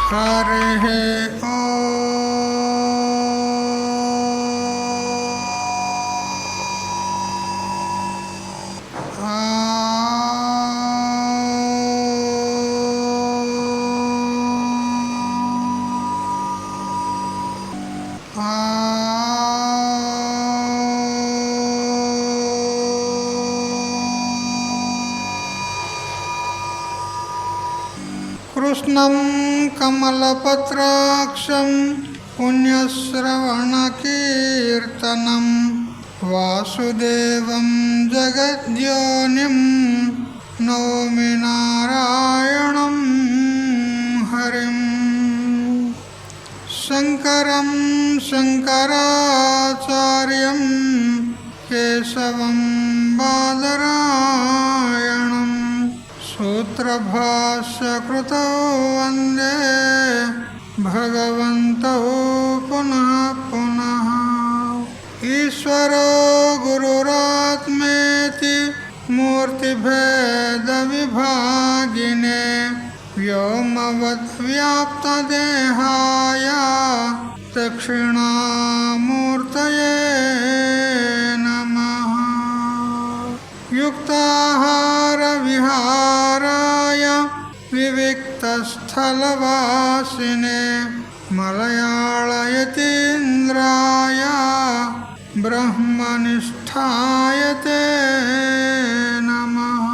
हरिः कृष्णं कमलपत्राक्षं पुण्यश्रवणकीर्तनं वासुदेवं जगद्योनिं नौमि नारायणं हरिं शङ्करं शङ्कराचार्यं केशवं बादरायणं सूत्रभाष्यकृतौ वन्दे भगवन्तौ पुनः पुनः। ईश्वरो गुरुरात्मेति मूर्तिभेदविभागिने व्योमवद्व्याप्तदेहाय दक्षिणामूर्तये नमः। युक्ताहारविहाराय विविक्तस्थलवासिने मलयाळयतीन्द्राय ब्रह्मनिष्ठाय ते नमः।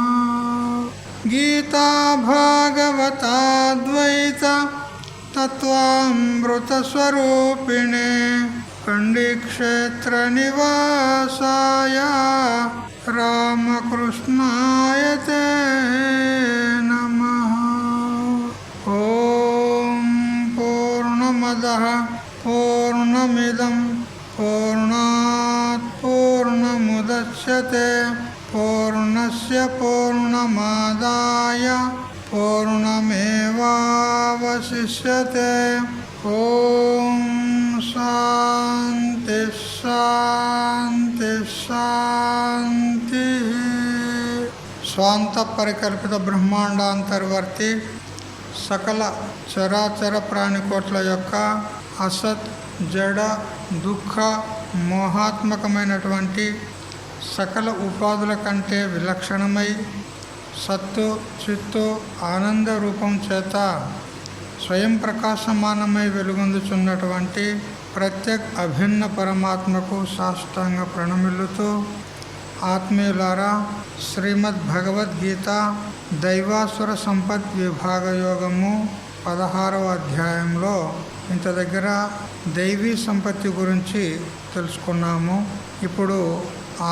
गीताभागवताद्वैत तत्त्वामृतस्वरूपिणे कण्डीक्षेत्रनिवासाय रामकृष्णाय ते नमः। ॐ पूर्णमदः पूर्णमिदं पूर्णात् पूर्णमुदच्यते पूर्णस्य पूर्णमादाय पूर्णमेवावशिष्यते। ॐ शान्ति शान्ति शान्ति। స్వాంత పరికల్పిత బ్రహ్మాండాంతర్వర్తి సకల చరాచర ప్రాణికోట్ల యొక్క అసత్ జడ దుఃఖ మోహాత్మకమైనటువంటి సకల ఉపాధుల కంటే విలక్షణమై సత్తు చిత్తు ఆనంద రూపం చేత స్వయం ప్రకాశమానమై వెలుగొందుచున్నటువంటి ప్రత్యేక్ అభిన్న పరమాత్మకు సాష్టాంగ ప్రణమిల్లుతూ, ఆత్మీయులారా, శ్రీమద్ భగవద్గీత దైవాసుర సంపత్ విభాగ యోగము 16వ అధ్యాయంలో ఇంత దగ్గర దైవీ సంపత్తి గురించి తెలుసుకున్నాము. ఇప్పుడు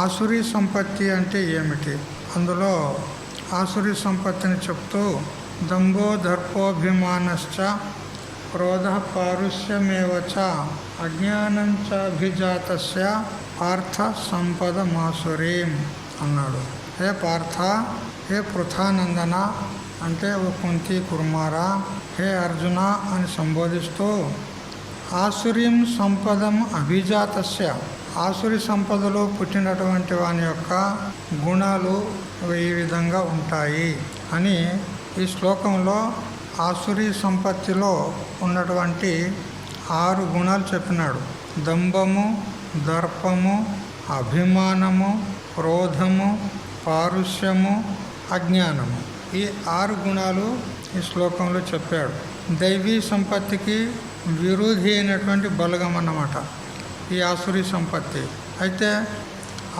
ఆసురీ సంపత్తి అంటే ఏమిటి, అందులో ఆసురీ సంపత్తిని చెప్తూ దంభో దర్పోభిమానశ్చ క్రోధ పారుష్యమేవచ అజ్ఞానంచాభిజాతస్య పార్థ సంపద మాసురీం అన్నాడు. హే పార్థ, హే పృథానందన అంటే ఓ కుంతి కుమారా, హే అర్జున అని సంబోధిస్తూ ఆసురీం సంపదం అభిజాతస్య, ఆసురి సంపదలో పుట్టినటువంటి వాని యొక్క గుణాలు ఈ విధంగా ఉంటాయి అని ఈ శ్లోకంలో ఆసురీ సంపత్తిలో ఉన్నటువంటి 6 గుణాలు చెప్పినాడు. దంభము, దర్పము, అభిమానము, క్రోధము, పారుష్యము, అజ్ఞానము. ఈ 6 గుణాలు ఈ శ్లోకంలో చెప్పాడు. దైవీ సంపత్తికి విరోధి అయినటువంటి బలగం అన్నమాట ఈ ఆసురీ సంపత్తి. అయితే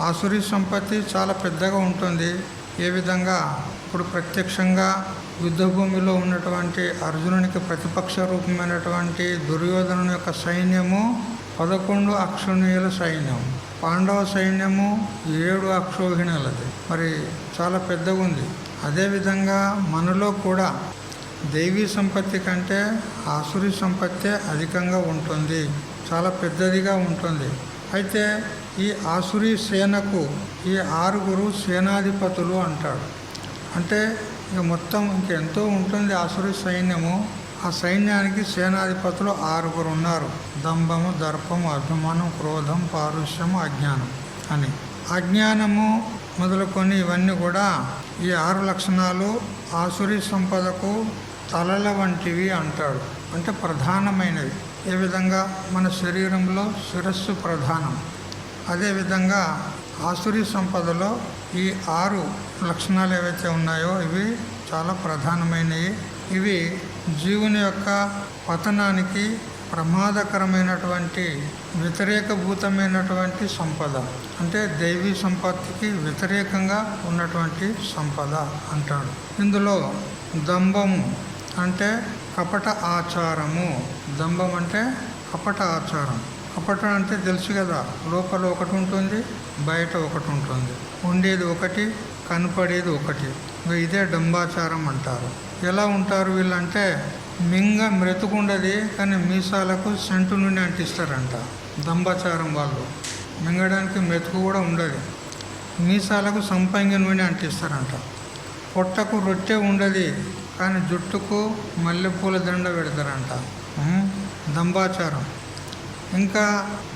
ఆసురీ సంపత్తి చాలా పెద్దగా ఉంటుంది. ఏ విధంగా ఇప్పుడు ప్రత్యక్షంగా యుద్ధభూమిలో ఉన్నటువంటి అర్జునునికి ప్రతిపక్ష రూపమైనటువంటి దుర్యోధను యొక్క సైన్యము 11 అక్షోహిణీల సైన్యం, పాండవ సైన్యము 7 అక్షోహిణీలది. మరి చాలా పెద్దగా ఉంది. అదేవిధంగా మనలో కూడా దైవీ సంపత్తి కంటే ఆసురీ సంపత్తి అధికంగా ఉంటుంది, చాలా పెద్దదిగా ఉంటుంది. అయితే ఈ ఆసురీ సేనకు ఈ 6 సేనాధిపతులు అంటాడు. అంటే ఇక మొత్తం ఇంకెంతో ఉంటుంది ఆసురీ సైన్యము. ఆ సైన్యానికి సేనాధిపతులు 6 ఉన్నారు. దంభము, దర్పము, అభిమానం, క్రోధం, పారుష్యము, అజ్ఞానం అని. అజ్ఞానము మొదలుకొని ఇవన్నీ కూడా ఈ 6 లక్షణాలు ఆసురీ సంపదకు తలల వంటివి అంటాడు. అంటే ప్రధానమైనవి. ఏ విధంగా మన శరీరంలో శిరస్సు ప్రధానం, అదేవిధంగా ఆసురీ సంపదలో ఈ 6 లక్షణాలు ఏవైతే ఉన్నాయో ఇవి చాలా ప్రధానమైనవి. ఇవి జీవుని యొక్క పతనానికి ప్రమాదకరమైనటువంటి వ్యతిరేకభూతమైనటువంటి సంపద, అంటే దైవీ సంపత్తికి వ్యతిరేకంగా ఉన్నటువంటి సంపద అంటాడు. ఇందులో దంభము అంటే కపట ఆచారము. దంభం అంటే కపట ఆచారం. కపటం అంటే తెలుసు కదా, లోపల ఒకటి ఉంటుంది, బయట ఒకటి ఉంటుంది, ఉండేది ఒకటి, కనపడేది ఒకటి. ఇదే డంబాచారం అంటారు. ఎలా ఉంటారు వీళ్ళంటే, మెతుకుండది కానీ మీసాలకు సెంటు నుండి అంటిస్తారంట. దంబాచారం వాళ్ళు మింగడానికి మెతుకు కూడా ఉండదు, మీసాలకు సంపంగి నుండి అంటిస్తారంట. పొట్టకు రొట్టె ఉండదు కానీ జుట్టుకు మల్లెపూల దండ పెడతారంట. దంబాచారం. ఇంకా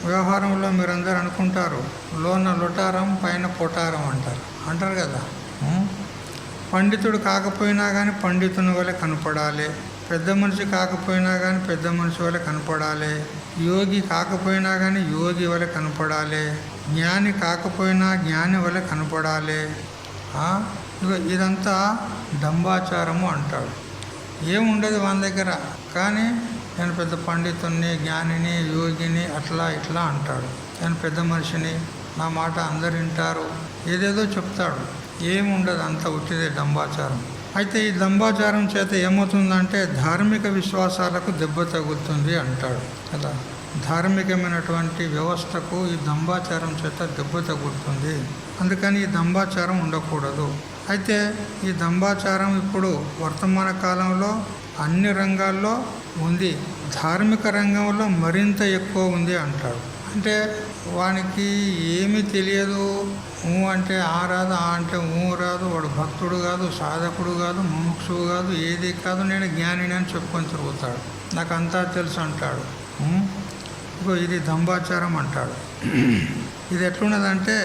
వ్యవహారంలో మీరందరూ అనుకుంటారు, లోన లొటారం పైన పొటారం అంటారు కదా. పండితుడు కాకపోయినా కానీ పండితుని వలె కనపడాలి, పెద్ద మనిషి కాకపోయినా కానీ పెద్ద మనిషి వలె కనపడాలి, యోగి కాకపోయినా కానీ యోగి వలె కనపడాలి, జ్ఞాని కాకపోయినా జ్ఞాని వలె కనపడాలి. ఇదంతా డంబాచారము అంటాడు. ఏముండదు మన దగ్గర, కానీ నేను పెద్ద పండితుని, జ్ఞానిని, యోగిని, అట్లా ఇట్లా అంటాడు. నేను పెద్ద మనిషిని, నా మాట అందరు వింటారు, ఏదేదో చెప్తాడు. ఏముండదు, అంత ఉట్టిదే డంబాచారం. అయితే ఈ డంబాచారం చేత ఏమవుతుందంటే ధార్మిక విశ్వాసాలకు దెబ్బ తగులుతుంది అంటాడు కదా. ధార్మికమైనటువంటి వ్యవస్థకు ఈ దంబాచారం చేత దెబ్బ తగులుతుంది. అందుకని ఈ దంబాచారం ఉండకూడదు. అయితే ఈ దంబాచారం ఇప్పుడు వర్తమాన కాలంలో అన్ని రంగాల్లో ఉంది, ధార్మిక రంగంలో మరింత ఎక్కువ ఉంది అంటాడు. అంటే వానికి ఏమీ తెలియదు, అంటే ఆ రాదు, ఆ అంటే రాదు, వాడు భక్తుడు కాదు, సాధకుడు కాదు, ముముక్షువు కాదు, ఏది కాదు, నేను జ్ఞానిని అని చెప్పుకొని తిరుగుతాడు, నాకు అంతా తెలుసు అంటాడు. ఇది దంబాచారం అంటాడు. ఇది ఎట్లున్నదంటే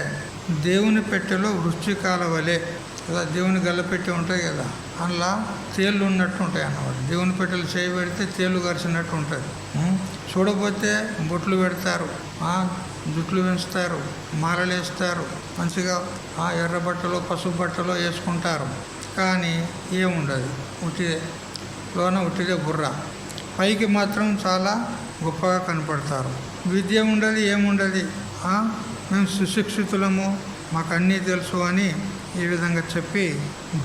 దేవుని పెట్టెలో వృశ్చికాల వలె కదా, దేవుని గల్లపెట్టి ఉంటాయి కదా, అందులో తేళ్ళు ఉన్నట్టు ఉంటాయి అన్నమాట. దేవుని పెట్టెలు చేయి పెడితే తేళ్ళు కరిచినట్టు ఉంటుంది. చూడకపోతే బొట్లు పెడతారు, జుట్లు పెంచుతారు, మాలలు వేస్తారు, మంచిగా ఎర్ర బట్టలు పసుపు బట్టలు వేసుకుంటారు, కానీ ఏముండదు, ఉట్టిదే, లోన ఉట్టిదే బుర్ర, పైకి మాత్రం చాలా గొప్పగా కనపడతారు. విద్య ఉండదు, ఏముండదు, మేము సుశిక్షితులము, మాకు అన్నీ తెలుసు అని ఈ విధంగా చెప్పి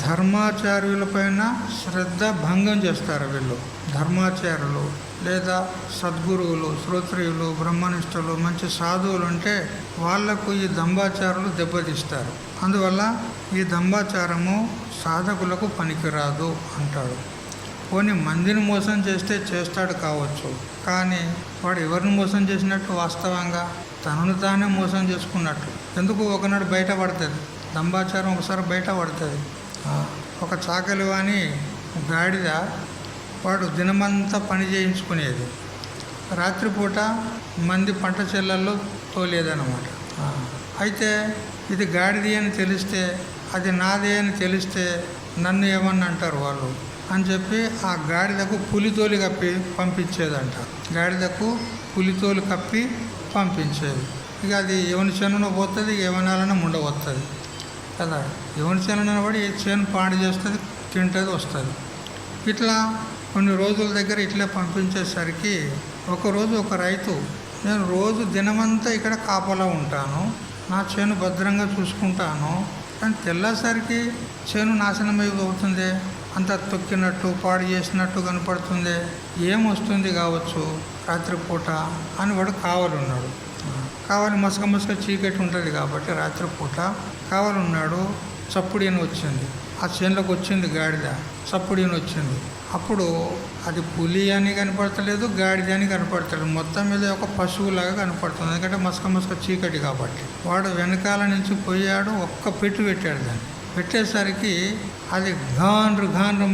ధర్మాచార్యులపైన శ్రద్ధ భంగం చేస్తారు వీళ్ళు. ధర్మాచార్యులు లేదా సద్గురువులు, శ్రోత్రియులు, బ్రహ్మనిష్టలు, మంచి సాధువులు అంటే వాళ్లకు ఈ దంబాచారులు దెబ్బతీస్తారు. అందువల్ల ఈ దంబాచారము సాధకులకు పనికిరాదు అంటాడు. పోనీ మందిని మోసం చేస్తే చేస్తాడు కావచ్చు, కానీ వాడు ఎవరిని మోసం చేసినట్టు, వాస్తవంగా తనను తానే మోసం చేసుకున్నట్టు. ఎందుకు ఒకనాడు బయట పడుతుంది దంబాచారం, ఒకసారి బయట పడుతుంది. ఒక చాకలి అని గాడిద, వాడు దినమంతా పని చేయించుకునేది, రాత్రిపూట మంది పంట చెల్లల్లో తోలేదన్నమాట. అయితే ఇది గాడిది అని తెలిస్తే, అది నాదే అని తెలిస్తే నన్ను ఏమని అంటారు వాళ్ళు అని చెప్పి ఆ గాడిదకు పులితోలు కప్పి పంపించేదంట. గాడిదకు పులితోలు కప్పి పంపించేది. ఇక అది ఎవరి చేనులో పోతుంది, ఎవరినాలన్నా ముండవస్తుంది కదా. ఎవరి చేనులో పడి చేను పాడు చేస్తుంది, తింటుంది, వస్తుంది. ఇట్లా కొన్ని రోజుల దగ్గర ఇట్లా పంపించేసరికి ఒకరోజు ఒక రైతు, నేను రోజు దినమంతా ఇక్కడ కాపలా ఉంటాను, నా చేను భద్రంగా చూసుకుంటాను, కానీ తెల్లేసరికి చేను నాశనమైపోతుంది, అంత తొక్కినట్టు పాడు చేసినట్టు కనపడుతుంది, ఏమొస్తుంది కావచ్చు రాత్రిపూట అని వాడు కావాలన్నాడు. కావాలి మసక చీకటి ఉంటుంది కాబట్టి రాత్రిపూట కావాలన్నాడు. చప్పుడీని వచ్చింది, ఆ చేనులోకి వచ్చింది గాడిద, చప్పుడీని వచ్చింది. అప్పుడు అది పులి అని కనపడతలేదు, గాడిద అని కనపడతలేదు, మొత్తం మీద ఒక పశువులాగా కనపడుతుంది, ఎందుకంటే మసక చీకటి కాబట్టి. వాడు వెనకాల నుంచి పోయాడు, ఒక్క పెట్టు పెట్టాడు. దాన్ని పెట్టేసరికి అది ఘాన్రు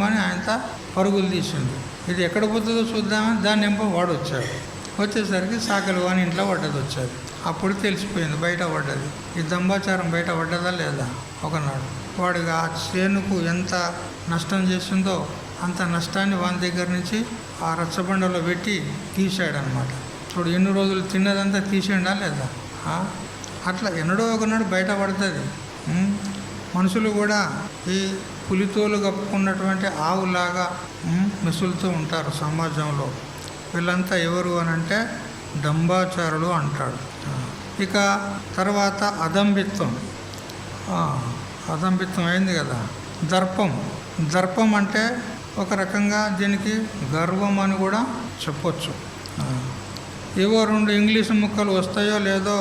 అని ఆయన పరుగులు తీసింది. ఇది ఎక్కడ పోతుందో చూద్దామని దాన్ని ఎంప వాడు వచ్చాడు. వచ్చేసరికి సాకలి వాని ఇంట్లో పడ్డది, వచ్చేది. అప్పుడు తెలిసిపోయింది, బయట పడ్డది. ఈ దంబాచారం బయట పడ్డదా లేదా ఒకనాడు. వాడిగా ఆ చేనుకు ఎంత నష్టం చేసిందో అంత నష్టాన్ని వాని దగ్గర నుంచి ఆ రచ్చబండలో పెట్టి తీసాడనమాట. ఇప్పుడు ఎన్ని రోజులు తిన్నదంతా తీసేయండా లేదా? అట్లా ఎన్నడో ఒకనాడు బయటపడుతుంది. మనుషులు కూడా ఈ పులితోలు కప్పుకున్నటువంటి ఆవులాగా మెసులుతూ ఉంటారు సమాజంలో. వీళ్ళంతా ఎవరు అని అంటే డంబాచారులు అంటాడు. ఇక తర్వాత అదంబిత్వం. అదంబిత్వం అయింది కదా. దర్పం అంటే ఒక రకంగా దీనికి గర్వం అని కూడా చెప్పొచ్చు. ఏవో 2 ఇంగ్లీషు ముక్కలు వస్తాయో లేదో,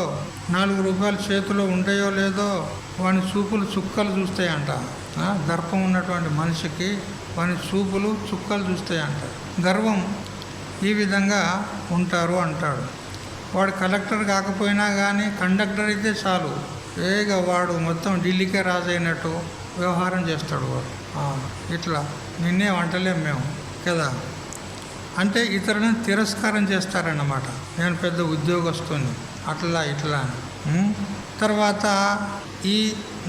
4 రూపాయలు చేతిలో ఉంటాయో లేదో వాని చూపులు చుక్కలు చూస్తాయంట. దర్పం ఉన్నటువంటి మనిషికి వాని చూపులు చుక్కలు చూస్తాయంట. గర్వం ఈ విధంగా ఉంటారు అంటాడు. వాడు కలెక్టర్ కాకపోయినా కానీ కండక్టర్ అయితే చాలు, ఏగా వాడు మొత్తం ఢిల్లీకే రాజైనట్టు వ్యవహారం చేస్తాడు వాడు. ఇట్లా నిన్నే వంటలేం మేము కదా అంటే ఇతరులను తిరస్కారం చేస్తారన్నమాట. నేను పెద్ద ఉద్యోగస్తుని అట్లా ఇట్లా. తర్వాత ఈ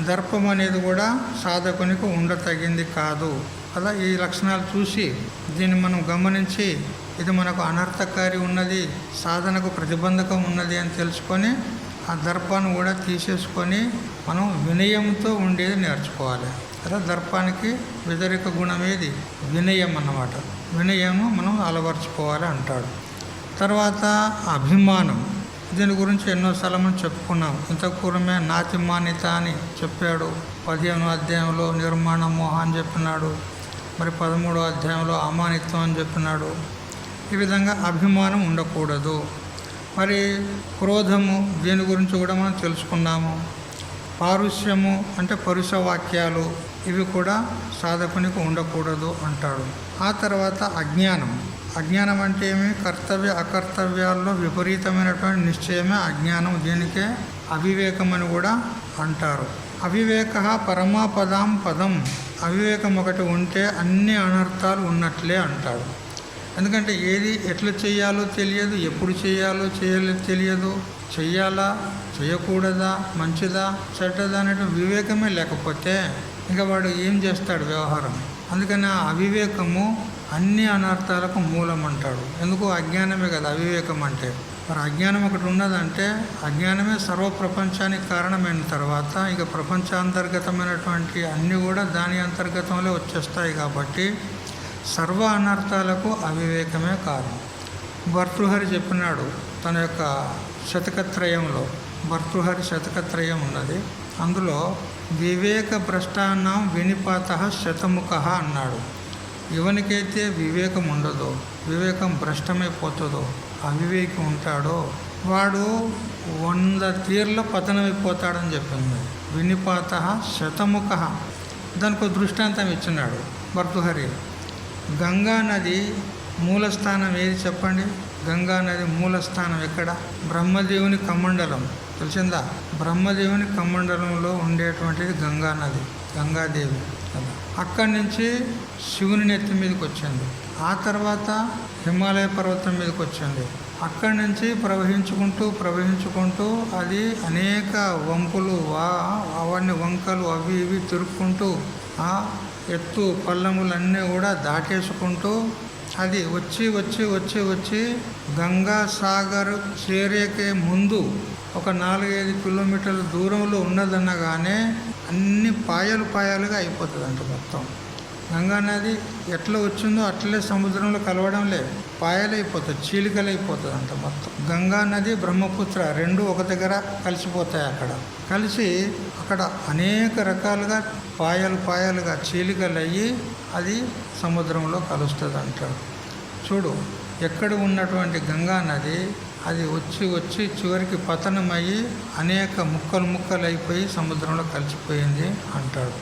దర్పం అనేది కూడా సాధకునికి ఉండతగింది కాదు కదా. ఈ లక్షణాలు చూసి దీన్ని మనం గమనించి ఇది మనకు అనర్థకారి ఉన్నది, సాధనకు ప్రతిబంధకం ఉన్నది అని తెలుసుకొని ఆ దర్పాన్ని కూడా తీసేసుకొని మనం వినయంతో ఉండేది నేర్చుకోవాలి కదా. దర్పానికి వ్యతిరేక గుణం ఏది? వినయం అన్నమాట. వినయము మనం అలవర్చుకోవాలి అంటాడు. తర్వాత అభిమానం. దీని గురించి ఎన్నోసార్లు మనం చెప్పుకున్నాం. ఇంతకు పూర్వమే నాతిమానిత అని చెప్పాడు. 15వ అధ్యాయంలో నిర్మాణ మోహ అని చెప్పినాడు. మరి 13వ అధ్యాయంలో అమానిత్వం అని చెప్పినాడు. ఈ విధంగా అభిమానం ఉండకూడదు. మరి క్రోధము, దీని గురించి కూడా మనం తెలుసుకున్నాము. పారుష్యము అంటే పరుష వాక్యాలు, ఇవి కూడా సాధకునికి ఉండకూడదు అంటాడు. ఆ తర్వాత అజ్ఞానం అంటే ఏమి? కర్తవ్య అకర్తవ్యాల్లో విపరీతమైనటువంటి నిశ్చయమే అజ్ఞానం. దీనికే అవివేకం అని కూడా అంటారు. అవివేక పరమాపదాం పదం. అవివేకం ఒకటి ఉంటే అన్ని అనర్థాలు ఉన్నట్లే అంటాడు. ఎందుకంటే ఏది ఎట్లా చేయాలో తెలియదు, ఎప్పుడు చేయాలో తెలియదు, చెయ్యాలా చేయకూడదా, మంచిదా చెడ్డదా అనే వివేకమే లేకపోతే ఇంకా వాడు ఏం చేస్తాడు వ్యవహారం. అందుకని ఆ అవివేకము అన్ని అనర్థాలకు మూలం అంటాడు. ఎందుకు? అజ్ఞానమే కదా అవివేకం అంటే. మరి అజ్ఞానం ఒకటి ఉన్నదంటే అజ్ఞానమే సర్వ ప్రపంచానికి కారణమైన తర్వాత ఇక ప్రపంచాంతర్గతమైనటువంటి అన్నీ కూడా దాని అంతర్గతంలో వచ్చేస్తాయి. కాబట్టి సర్వ అనర్థాలకు అవివేకమే కారణం. భర్తృహరి చెప్పినాడు తన యొక్క శతకత్రయంలో. భర్తృహరి శతకత్రయం ఉన్నది. అందులో వివేక భ్రష్టానం వినిపాత శతముఖ అన్నాడు. ఎవరికైతే వివేకం ఉండదో, వివేకం భ్రష్టమైపోతుందో, అవివేకి ఉంటాడో వాడు 100 తీర్ల పతనమైపోతాడని చెప్పింది. వినిపాత శతముఖ. దానికి దృష్టాంతం ఇచ్చినాడు భర్తృహరి. గంగా నది మూలస్థానం ఏది చెప్పండి? గంగా నది మూలస్థానం ఎక్కడ? బ్రహ్మదేవుని కమండలం తెలిసిందా? బ్రహ్మదేవుని కమండలంలో ఉండేటువంటిది గంగా నది, గంగాదేవి. అక్కడి నుంచి శివుని నెత్తి మీదకి వచ్చింది. ఆ తర్వాత హిమాలయ పర్వతం మీదకి వచ్చింది. అక్కడి నుంచి ప్రవహించుకుంటూ అది అనేక వంపులు, అవన్నీ వంకలు అవి ఇవి తిరుక్కుంటూ ఎత్తు పల్లములన్నీ కూడా దాటేసుకుంటూ అది వచ్చి గంగా సాగర్ చేరేకే ముందు ఒక 4-5 కిలోమీటర్ల దూరంలో ఉన్నదన్నగానే అన్ని పాయలుగా అయిపోతుంది అంట మొత్తం. గంగా నది ఎట్లా వచ్చిందో అట్లే సముద్రంలో కలవడం లేదు, పాయలైపోతుంది, చీలికలైపోతుంది అంట మొత్తం. గంగా నది బ్రహ్మపుత్ర 2 ఒక దగ్గర కలిసిపోతాయి. కలిసి అక్కడ అనేక రకాలుగా పాయలుగా చీలికలయ్యి అది సముద్రంలో కలుస్తుంది అంటాడు. చూడు, ఎక్కడ ఉన్నటువంటి గంగా నది అది వచ్చి చివరికి పతనమయ్యి అనేక ముక్కలు అయిపోయి సముద్రంలో కలిసిపోయింది అంటాడు.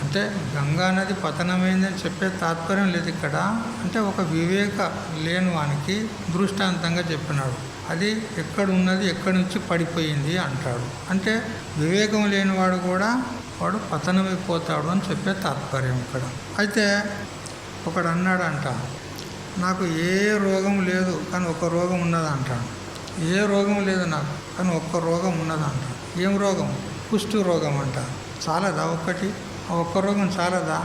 అంటే గంగా నది పతనమైందని చెప్పే తాత్పర్యం లేదు ఇక్కడ. అంటే ఒక వివేక లేని వానికి దృష్టాంతంగా చెప్పినాడు. అది ఎక్కడ ఉన్నది, ఎక్కడి నుంచి పడిపోయింది అంటాడు. అంటే వివేకం లేనివాడు కూడా వాడు పతనమైపోతాడు అని చెప్పే తాత్పర్యం ఇక్కడ. అయితే ఒకడు అన్నాడంట, నాకు ఏ రోగం లేదు కానీ ఒక రోగం ఉన్నదంటాడు. ఏ రోగం లేదు నాకు కానీ ఒక్క రోగం ఉన్నదంట. ఏం రోగం? కుష్టు రోగం అంట. చాలదా ఒక్కటి? ఒక్క రోగం చాలదా?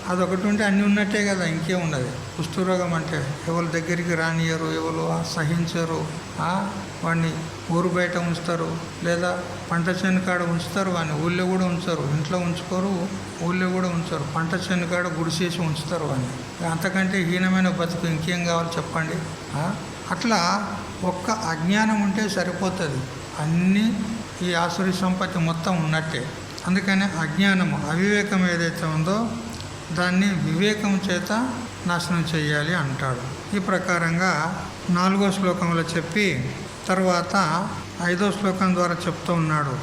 అదొకటి ఉంటే అన్నీ ఉన్నట్టే కదా, ఇంకే ఉన్నది. కుష్ఠరోగం అంటే ఎవరి దగ్గరికి రానియరు, ఎవరు సహించరు, వాడిని ఊరు బయట ఉంచుతారు, లేదా పంట చేను కాడ ఉంచుతారు, వాడిని ఊళ్ళో కూడా ఉంచరు, ఇంట్లో ఉంచుకోరు, ఊళ్ళో కూడా ఉంచరు, పంట చేను కాడ గుడిసేసి ఉంచుతారు వాడిని. అంతకంటే హీనమైన బతుకు ఇంకేం కావాలి చెప్పండి. అట్లా ఒక్క అజ్ఞానం ఉంటే సరిపోతుంది, అన్నీ ఈ ఆసురి సంపత్తి మొత్తం ఉన్నట్టే. అందుకని అజ్ఞానము, అవివేకం ఏదైతే ఉందో దాన్ని వివేకం చేత నాశనం చేయాలి అంటాడు. ఈ ప్రకారంగా 4వ శ్లోకంలో చెప్పి తర్వాత 5వ శ్లోకం ద్వారా చెప్తూ ఉన్నాడు.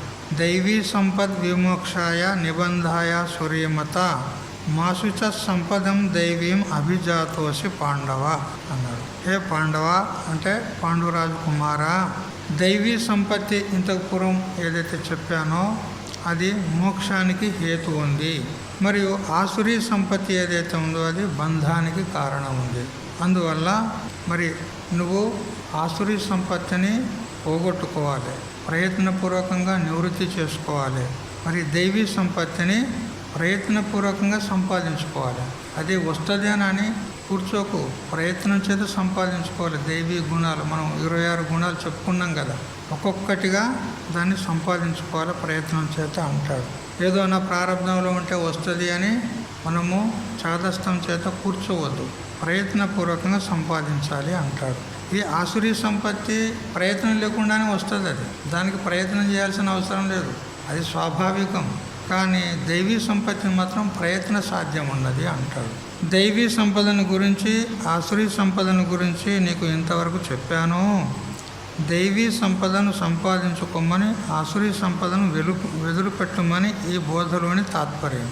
దైవీ సంపద్ విమోక్షాయ నిబంధాయ సూర్యమత మాసుచ సంపదం దైవీం అభిజాతోసి పాండవ అన్నాడు. హే పాండవ అంటే పాండురాజు కుమారా, దైవీ సంపత్తి ఇంతకు పూర్వం ఏదైతే చెప్పానో అది మోక్షానికి హేతు ఉంది, మరియు ఆసురీ సంపత్తి ఏదైతే ఉందో అది బంధానికి కారణం ఉంది. అందువల్ల మరి నువ్వు ఆసురీ సంపత్తిని పోగొట్టుకోవాలి, ప్రయత్నపూర్వకంగా నివృత్తి చేసుకోవాలి. మరి దైవీ సంపత్తిని ప్రయత్నపూర్వకంగా సంపాదించుకోవాలి. అది వస్తుంది అని కూర్చోకు, ప్రయత్నం చేత సంపాదించుకోవాలి. దైవీ గుణాలు మనం 26 గుణాలు చెప్పుకున్నాం కదా, ఒక్కొక్కటిగా దాన్ని సంపాదించుకోవాలి ప్రయత్నం చేత అంటాడు. ఏదో నా ప్రారంభంలో ఉంటే వస్తుంది అని మనము చాదస్తం చేత కూర్చోవద్దు, ప్రయత్నపూర్వకంగా సంపాదించాలి అంటాడు. ఈ ఆసురీ సంపత్తి ప్రయత్నం లేకుండానే వస్తుంది, అది దానికి ప్రయత్నం చేయాల్సిన అవసరం లేదు, అది స్వాభావికం. కానీ దైవీ సంపత్తిని మాత్రం ప్రయత్న సాధ్యం ఉన్నది అంటాడు. దైవీ సంపదను గురించి ఆసురీ సంపదను గురించి నీకు ఇంతవరకు చెప్పాను. దైవీ సంపదను సంపాదించుకోమని, ఆసురీ సంపదను వెదులుపెట్టమని ఈ బోధలోని తాత్పర్యం.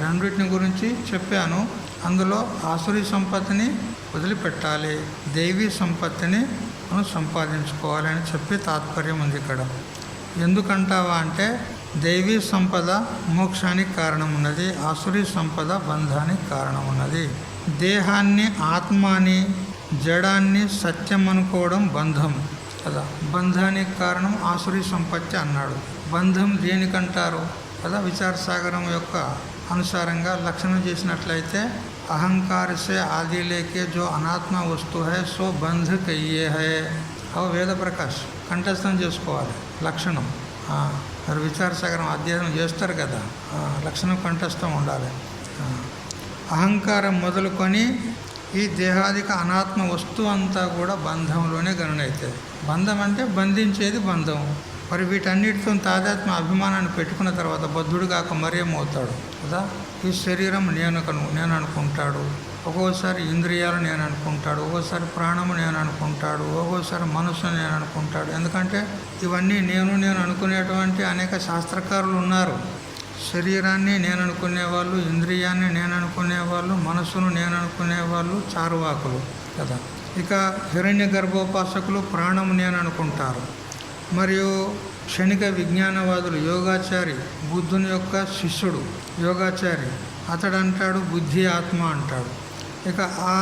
రెండింటిని గురించి చెప్పాను. అందులో ఆసురీ సంపత్తిని వదిలిపెట్టాలి, దైవీ సంపత్తిని మనం సంపాదించుకోవాలి అని చెప్పి తాత్పర్యం ఉంది ఇక్కడ. ఎందుకంటావా అంటే దైవీ సంపద మోక్షానికి కారణం ఉన్నది, ఆసురీ సంపద బంధానికి కారణం ఉన్నది. దేహాన్ని ఆత్మాని జడాన్ని సత్యం అనుకోవడం బంధం కదా, బంధానికి కారణం ఆసురీ సంపత్తి అన్నాడు. బంధం దేనికంటారు కదా, విచారసాగరం యొక్క అనుసారంగా లక్షణం చేసినట్లయితే అహంకార సే ఆది లేకే జో అనాత్మ వస్తు హై సో బంధ కయ్యే హై. అవ వేద ప్రకాష్ కంఠస్థం చేసుకోవాలి లక్షణం. మరి విచారసాగరం అధ్యయనం చేస్తారు కదా, లక్షణం కంఠస్థం ఉండాలి. అహంకారం మొదలుకొని ఈ దేహాదిక అనాత్మ వస్తువు అంతా కూడా బంధంలోనే గణనవుతుంది. బంధం అంటే బంధించేది బంధం. మరి వీటన్నిటితో తాదాత్మ అభిమానాన్ని పెట్టుకున్న తర్వాత బద్ధుడు కాక మరేమవుతాడు కదా. ఈ శరీరం నేను అనుకుంటాడు, ఒక్కోసారి ఇంద్రియాలు నేను అనుకుంటాడు, ఒక్కోసారి ప్రాణము నేను అనుకుంటాడు, ఒక్కోసారి మనసు నేను అనుకుంటాడు. ఎందుకంటే ఇవన్నీ నేను అనుకునేటువంటి అనేక శాస్త్రకారులు ఉన్నారు. శరీరాన్ని నేను అనుకునేవాళ్ళు, ఇంద్రియాన్ని నేను అనుకునేవాళ్ళు, మనసును నేను అనుకునేవాళ్ళు చారువాకులు కదా. ఇక హిరణ్య గర్భోపాసకులు ప్రాణము నేను అనుకుంటారు. మరియు క్షణిక విజ్ఞానవాదులు యోగాచారి, బుద్ధుని యొక్క శిష్యుడు యోగాచారి, అతడు అంటాడు బుద్ధి ఆత్మ అంటాడు. ఇక ఆ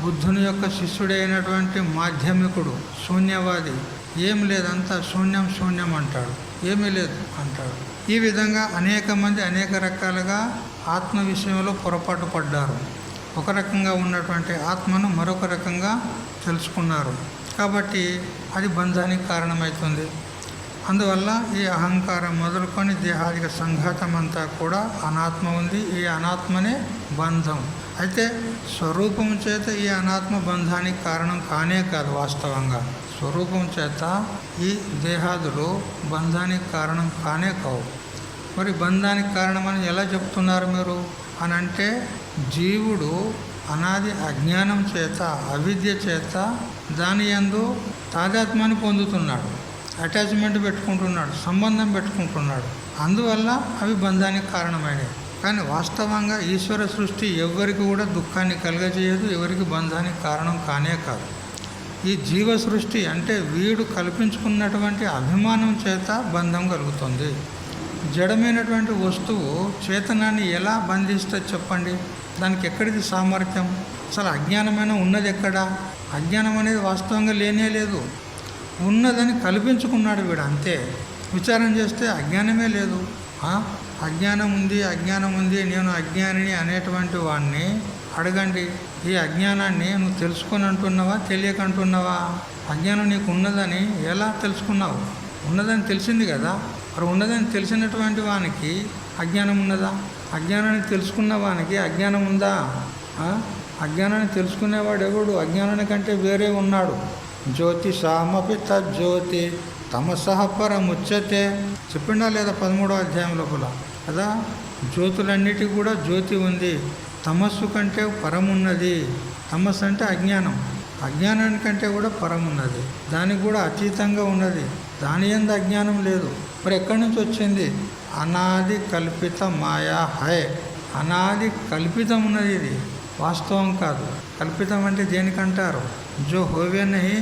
బుద్ధుని యొక్క శిష్యుడైనటువంటి మాధ్యమికుడు శూన్యవాది, ఏం లేదంతా శూన్యం అంటాడు, ఏమీ లేదు అంటాడు. ఈ విధంగా అనేక మంది అనేక రకాలుగా ఆత్మ విషయంలో పొరపాటు పడ్డారు. ఒక రకంగా ఉన్నటువంటి ఆత్మను మరొక రకంగా తెలుసుకున్నారు. కాబట్టి అది బంధానికి కారణమవుతుంది. అందువల్ల ఈ అహంకారం మొదలుకొని దేహాదిక సంఘాతం అంతా కూడా అనాత్మ ఉంది. ఈ అనాత్మనే బంధం. అయితే స్వరూపం చేత ఈ అనాత్మ బంధానికి కారణం కానే కాదు. వాస్తవంగా స్వరూపం చేత ఈ దేహాదులు బంధానికి కారణం కానే కావు. మరి బంధానికి కారణమని ఎలా చెప్తున్నారు మీరు అని అంటే, జీవుడు అనాది అజ్ఞానం చేత అవిద్య చేత దాని యందు తాదాత్మ్యాన్ని పొందుతున్నాడు, అటాచ్మెంట్ పెట్టుకుంటున్నాడు, సంబంధం పెట్టుకుంటున్నాడు. అందువల్ల అవి బంధానికి కారణమైనవి. కానీ వాస్తవంగా ఈశ్వర సృష్టి ఎవరికి కూడా దుఃఖాన్ని కలుగజేయదు, ఎవరికి బంధానికి కారణం కానే కాదు. ఈ జీవ సృష్టి అంటే వీడు కల్పించుకున్నటువంటి అభిమానం చేత బంధం కలుగుతుంది. జడమైనటువంటి వస్తువు చేతనాన్ని ఎలా బంధిస్తుంది చెప్పండి? దానికి ఎక్కడిది సామర్థ్యం? అసలు అజ్ఞానమైన ఉన్నది ఎక్కడా? అజ్ఞానం అనేది వాస్తవంగా లేనే లేదు, ఉన్నదని కల్పించుకున్నాడు వీడు అంతే. విచారం చేస్తే అజ్ఞానమే లేదు. అజ్ఞానం ఉంది నేను అజ్ఞానిని అనేటువంటి వాడిని అడగండి, ఈ అజ్ఞానాన్ని నువ్వు తెలుసుకొని అంటున్నావా తెలియక అంటున్నావా? అజ్ఞానం నీకు ఉన్నదని ఎలా తెలుసుకున్నావు? ఉన్నదని తెలిసింది కదా. మరి ఉన్నదని తెలిసినటువంటి వానికి అజ్ఞానం ఉన్నదా? అజ్ఞానాన్ని తెలుసుకున్న వానికి అజ్ఞానం ఉందా? అజ్ఞానాన్ని తెలుసుకునేవాడు ఎవడు? అజ్ఞానాని కంటే వేరే ఉన్నాడు. జ్యోతిషామపి తజ్జ్యోతి తమసః పరముచ్యతే చెప్పిండా లేదా 13వ అధ్యాయం లోపల కదా. జ్యోతులన్నిటికీ కూడా జ్యోతి ఉంది, తమస్సు కంటే పరమున్నది. తమస్సు అంటే అజ్ఞానం, అజ్ఞానానికంటే కూడా పరమున్నది, దానికి కూడా అతీతంగా ఉన్నది. దాని యందు అజ్ఞానం లేదు. మరి ఎక్కడి నుంచి వచ్చింది? అనాది కల్పిత మాయా హై. అనాది కల్పితం ఉన్నది, ఇది వాస్తవం కాదు. కల్పితం అంటే దేనికంటారు? జో హోవే నహీ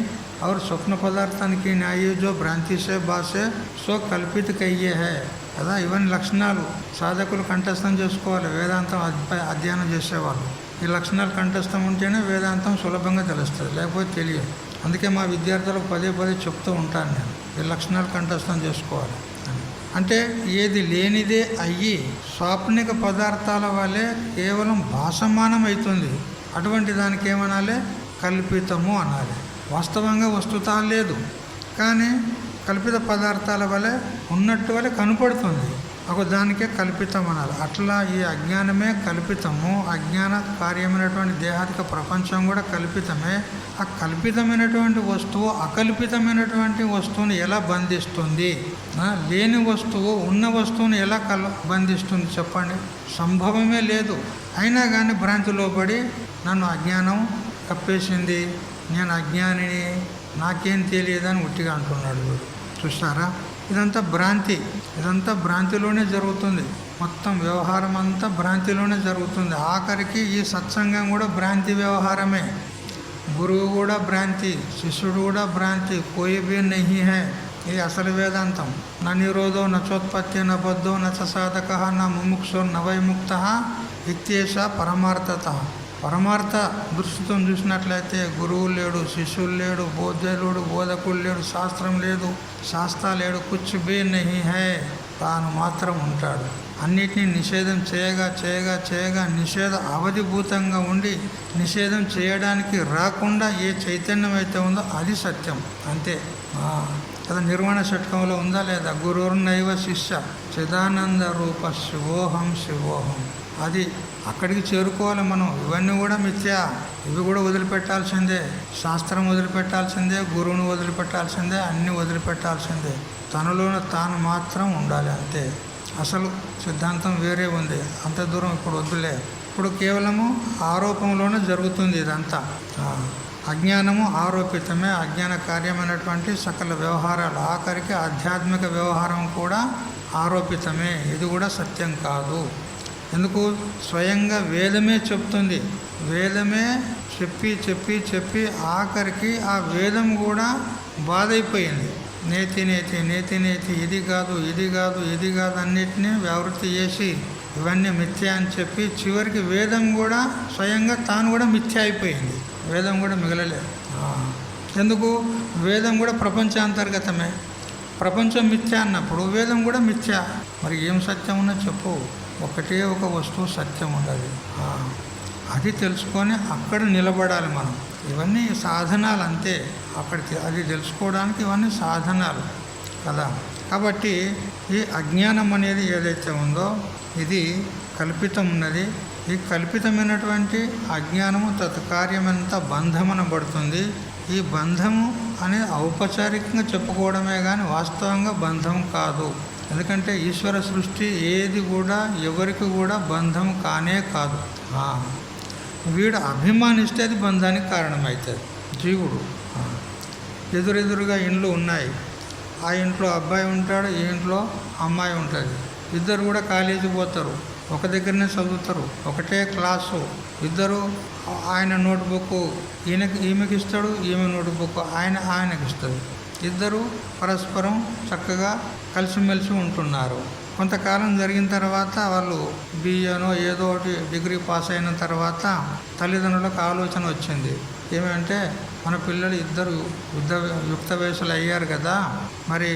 और स्वप्न పదార్థానికి న్యాయ జో భ్రాంతి సే బాసే సో కల్పిత కయ్యే హై కదా. ఇవన్నీ లక్షణాలు సాధకులు కంఠస్థం చేసుకోవాలి వేదాంతం అధ్యయనం చేసేవాళ్ళు. ఈ లక్షణాలు కంఠస్థం ఉంటేనే వేదాంతం సులభంగా తెలుస్తుంది, లేకపోతే తెలియదు. అందుకే మా విద్యార్థులకు పదే చెప్తూ ఉంటాను నేను, ఈ లక్షణాలు కంఠస్థం చేసుకోవాలి. అంటే ఏది లేనిదే అయ్యి స్వాప్నిక పదార్థాల వల్లే కేవలం భాసమానం అవుతుంది, అటువంటి దానికి ఏమనాలి? కల్పితము అనాలి. వాస్తవంగా వస్తుత లేదు, కానీ కల్పిత పదార్థాల వలె ఉన్నట్టు వలె కనపడుతుంది, ఒక దానికే కల్పితం అనాలి. అట్లా ఈ అజ్ఞానమే కల్పితము. అజ్ఞాన కార్యమైనటువంటి దేహాదిక ప్రపంచం కూడా కల్పితమే. ఆ కల్పితమైనటువంటి వస్తువు అకల్పితమైనటువంటి వస్తువుని ఎలా బంధిస్తుంది? లేని వస్తువు ఉన్న వస్తువుని ఎలా బంధిస్తుంది చెప్పండి? సంభవమే లేదు. అయినా కానీ భ్రాంతిలో పడి నన్ను అజ్ఞానం కప్పేసింది, నేను అజ్ఞానిని, నాకేం తెలియదని ఉట్టిగా అంటున్నాడు వీడు. చూస్తారా? ఇదంతా భ్రాంతి, ఇదంతా భ్రాంతిలోనే జరుగుతుంది. మొత్తం వ్యవహారం అంతా భ్రాంతిలోనే జరుగుతుంది. ఆఖరికి ఈ సత్సంగం కూడా భ్రాంతి వ్యవహారమే. గురువు కూడా భ్రాంతి, శిష్యుడు కూడా భ్రాంతి. కోయి భీ నహీ హై. ఇది అసలు వేదాంతం. నా నిరోధో నచోత్పత్తి నబద్ధో నచ సాధక నా ముముక్షో నవైముక్త ఇత్యేష పరమార్థత. పరమార్థ దృష్టితో చూసినట్లయితే గురువు లేడు, శిష్యులు లేడు, బోధ్యుడు బోధకుడు లేడు, శాస్త్రం లేదు, శాస్త్ర లేడు, కుచ్ భీ నహీ హై. తాను మాత్రం ఉంటాడు. అన్నిటినీ నిషేధం చేయగా నిషేధ అవధిభూతంగా ఉండి నిషేధం చేయడానికి రాకుండా ఏ చైతన్యం అయితే ఉందో అది సత్యం, అంతే కదా. నిర్వాణ షట్కంలో ఉందా లేదా? గురుర్నైవ శిష్య చిదానంద రూప శివోహం శివోహం. అది అక్కడికి చేరుకోవాలి మనం. ఇవన్నీ కూడా మిథ్యా, ఇవి కూడా వదిలిపెట్టాల్సిందే. శాస్త్రం వదిలిపెట్టాల్సిందే, గురువును వదిలిపెట్టాల్సిందే, అన్నీ వదిలిపెట్టాల్సిందే. తనలోన తాను మాత్రం ఉండాలి, అంతే. అసలు సిద్ధాంతం వేరే ఉంది, అంత దూరం ఇప్పుడు వద్దులే. ఇప్పుడు కేవలము ఆరోపంలోనే జరుగుతుంది ఇదంతా. అజ్ఞానము ఆరోపితమే. అజ్ఞాన కార్యమైనటువంటి సకల వ్యవహారాలు, ఆఖరికి ఆధ్యాత్మిక వ్యవహారం కూడా ఆరోపితమే. ఇది కూడా సత్యం కాదు. ఎందుకు? స్వయంగా వేదమే చెప్తుంది. వేదమే చెప్పి ఆఖరికి ఆ వేదం కూడా బాధైపోయింది. నేతి ఇది కాదు అన్నిటినీ వ్యావృత్తి చేసి ఇవన్నీ మిథ్య అని చెప్పి చివరికి వేదం కూడా స్వయంగా తాను కూడా మిథ్య అయిపోయింది. వేదం కూడా మిగలలేదు. ఎందుకు? వేదం కూడా ప్రపంచాంతర్గతమే. ప్రపంచం మిథ్య అన్నప్పుడు వేదం కూడా మిథ్య. మరి ఏం సత్యం ఉన్నా చెప్పు. ఒకటే ఒక వస్తువు సత్యం ఉండదు. అది తెలుసుకొని అక్కడ నిలబడాలి మనం. ఇవన్నీ సాధనాలు అంతే. అక్కడికి అది తెలుసుకోవడానికి ఇవన్నీ సాధనాలు కదా. కాబట్టి ఈ అజ్ఞానం అనేది ఏదైతే ఉందో ఇది కల్పితం ఉన్నది. ఈ కల్పితమైనటువంటి అజ్ఞానము తత్కార్యమంతా బంధమనబడుతుంది. ఈ బంధము అనేది ఔపచారికంగా చెప్పుకోవడమే కానీ వాస్తవంగా బంధం కాదు. ఎందుకంటే ఈశ్వర సృష్టి ఏది కూడా ఎవరికి కూడా బంధం కానే కాదు. వీడు అభిమానిస్తే అది బంధానికి కారణమవుతుంది. జీవుడు ఎదురెదురుగా ఇండ్లు ఉన్నాయి. ఆ ఇంట్లో అబ్బాయి ఉంటాడు, ఈ ఇంట్లో అమ్మాయి ఉంటుంది. ఇద్దరు కూడా కాలేజీకి పోతారు, ఒక దగ్గరనే చదువుతారు, ఒకటే క్లాసు. ఇద్దరు ఆయన నోట్బుక్ ఈమెకి ఇస్తాడు, ఈమె నోట్బుక్ ఆయనకి ఇస్తుంది. ఇద్దరు పరస్పరం చక్కగా కలిసిమెలిసి ఉంటున్నారు. కొంతకాలం జరిగిన తర్వాత వాళ్ళు బిఏనో ఏదో ఒకటి డిగ్రీ పాస్ అయిన తర్వాత తల్లిదండ్రులకు ఆలోచన వచ్చింది. ఏమంటే మన పిల్లలు ఇద్దరు యుక్త వయసులు అయ్యారు కదా, మరి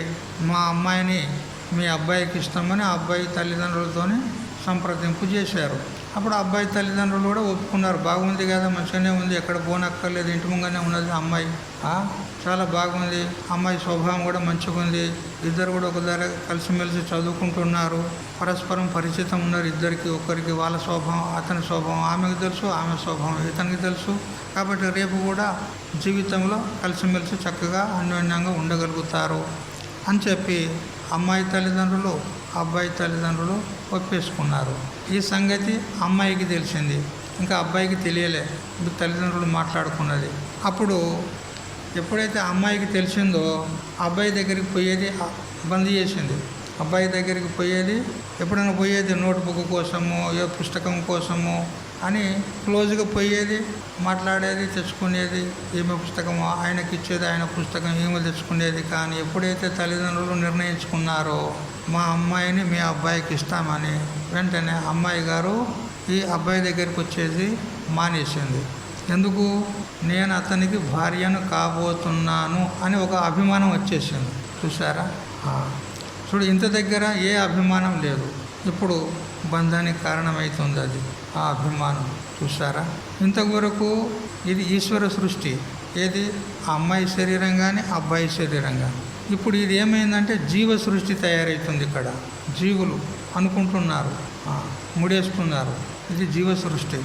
మా అమ్మాయిని మీ అబ్బాయికి ఇష్టమని ఆ అబ్బాయి తల్లిదండ్రులతోని సంప్రదింపు చేశారు. అప్పుడు అబ్బాయి తల్లిదండ్రులు కూడా ఒప్పుకున్నారు. బాగుంది కదా, మంచిగానే ఉంది, ఎక్కడ పోనక్కర్లేదు, ఇంటి ముంగానే ఉన్నది అమ్మాయి, చాలా బాగుంది, అమ్మాయి స్వభావం కూడా మంచిగా ఉంది, ఇద్దరు కూడా ఒక దగ్గర కలిసిమెలిసి చదువుకుంటున్నారు, పరస్పరం పరిచితం ఉన్నారు ఇద్దరికి, ఒకరికి వాళ్ళ స్వభావం అతని స్వభావం ఆమెకు తెలుసు, ఆమె స్వభావం ఇతనికి తెలుసు. కాబట్టి రేపు కూడా జీవితంలో కలిసిమెలిసి చక్కగా అన్యోన్యంగా ఉండగలుగుతారు అని చెప్పి అమ్మాయి తల్లిదండ్రులు అబ్బాయి తల్లిదండ్రులు ఒప్పేసుకున్నారు. ఈ సంగతి అమ్మాయికి తెలిసింది, ఇంకా అబ్బాయికి తెలియలే. తల్లిదండ్రులు మాట్లాడుకున్నది. అప్పుడు ఎప్పుడైతే అమ్మాయికి తెలిసిందో అబ్బాయి దగ్గరికి పోయేది బంద్ చేసింది. అబ్బాయి దగ్గరికి పోయేది ఎప్పుడైనా పోయేది నోట్బుక్ కోసము, ఏ పుస్తకం కోసము అని క్లోజ్గా పోయేది, మాట్లాడేది, తెచ్చుకునేది. ఈమె పుస్తకము ఆయనకి ఇచ్చేది, ఆయన పుస్తకం ఈమె తెచ్చుకునేది. కానీ ఎప్పుడైతే తల్లిదండ్రులు నిర్ణయించుకున్నారో మా అమ్మాయిని మీ అబ్బాయికి ఇస్తామని, వెంటనే అమ్మాయి గారు ఈ అబ్బాయి దగ్గరికి వచ్చేది మానేసింది. ఎందుకు? నేను అతనికి భార్యను కాబోతున్నాను అని ఒక అభిమానం వచ్చేసింది. చూసారా? చూడు, ఇంత దగ్గర ఏ అభిమానం లేదు, ఇప్పుడు బంధానికి కారణమవుతుంది అది, ఆ అభిమానం. చూసారా? ఇంతవరకు ఇది ఈశ్వర సృష్టి. ఏది? ఆ అమ్మాయి శరీరం కానీ అబ్బాయి శరీరం కానీ. ఇప్పుడు ఇది ఏమైందంటే జీవ సృష్టి తయారవుతుంది. ఇక్కడ జీవులు అనుకుంటున్నారు, ముడేస్తున్నారు. ఇది జీవ సృష్టి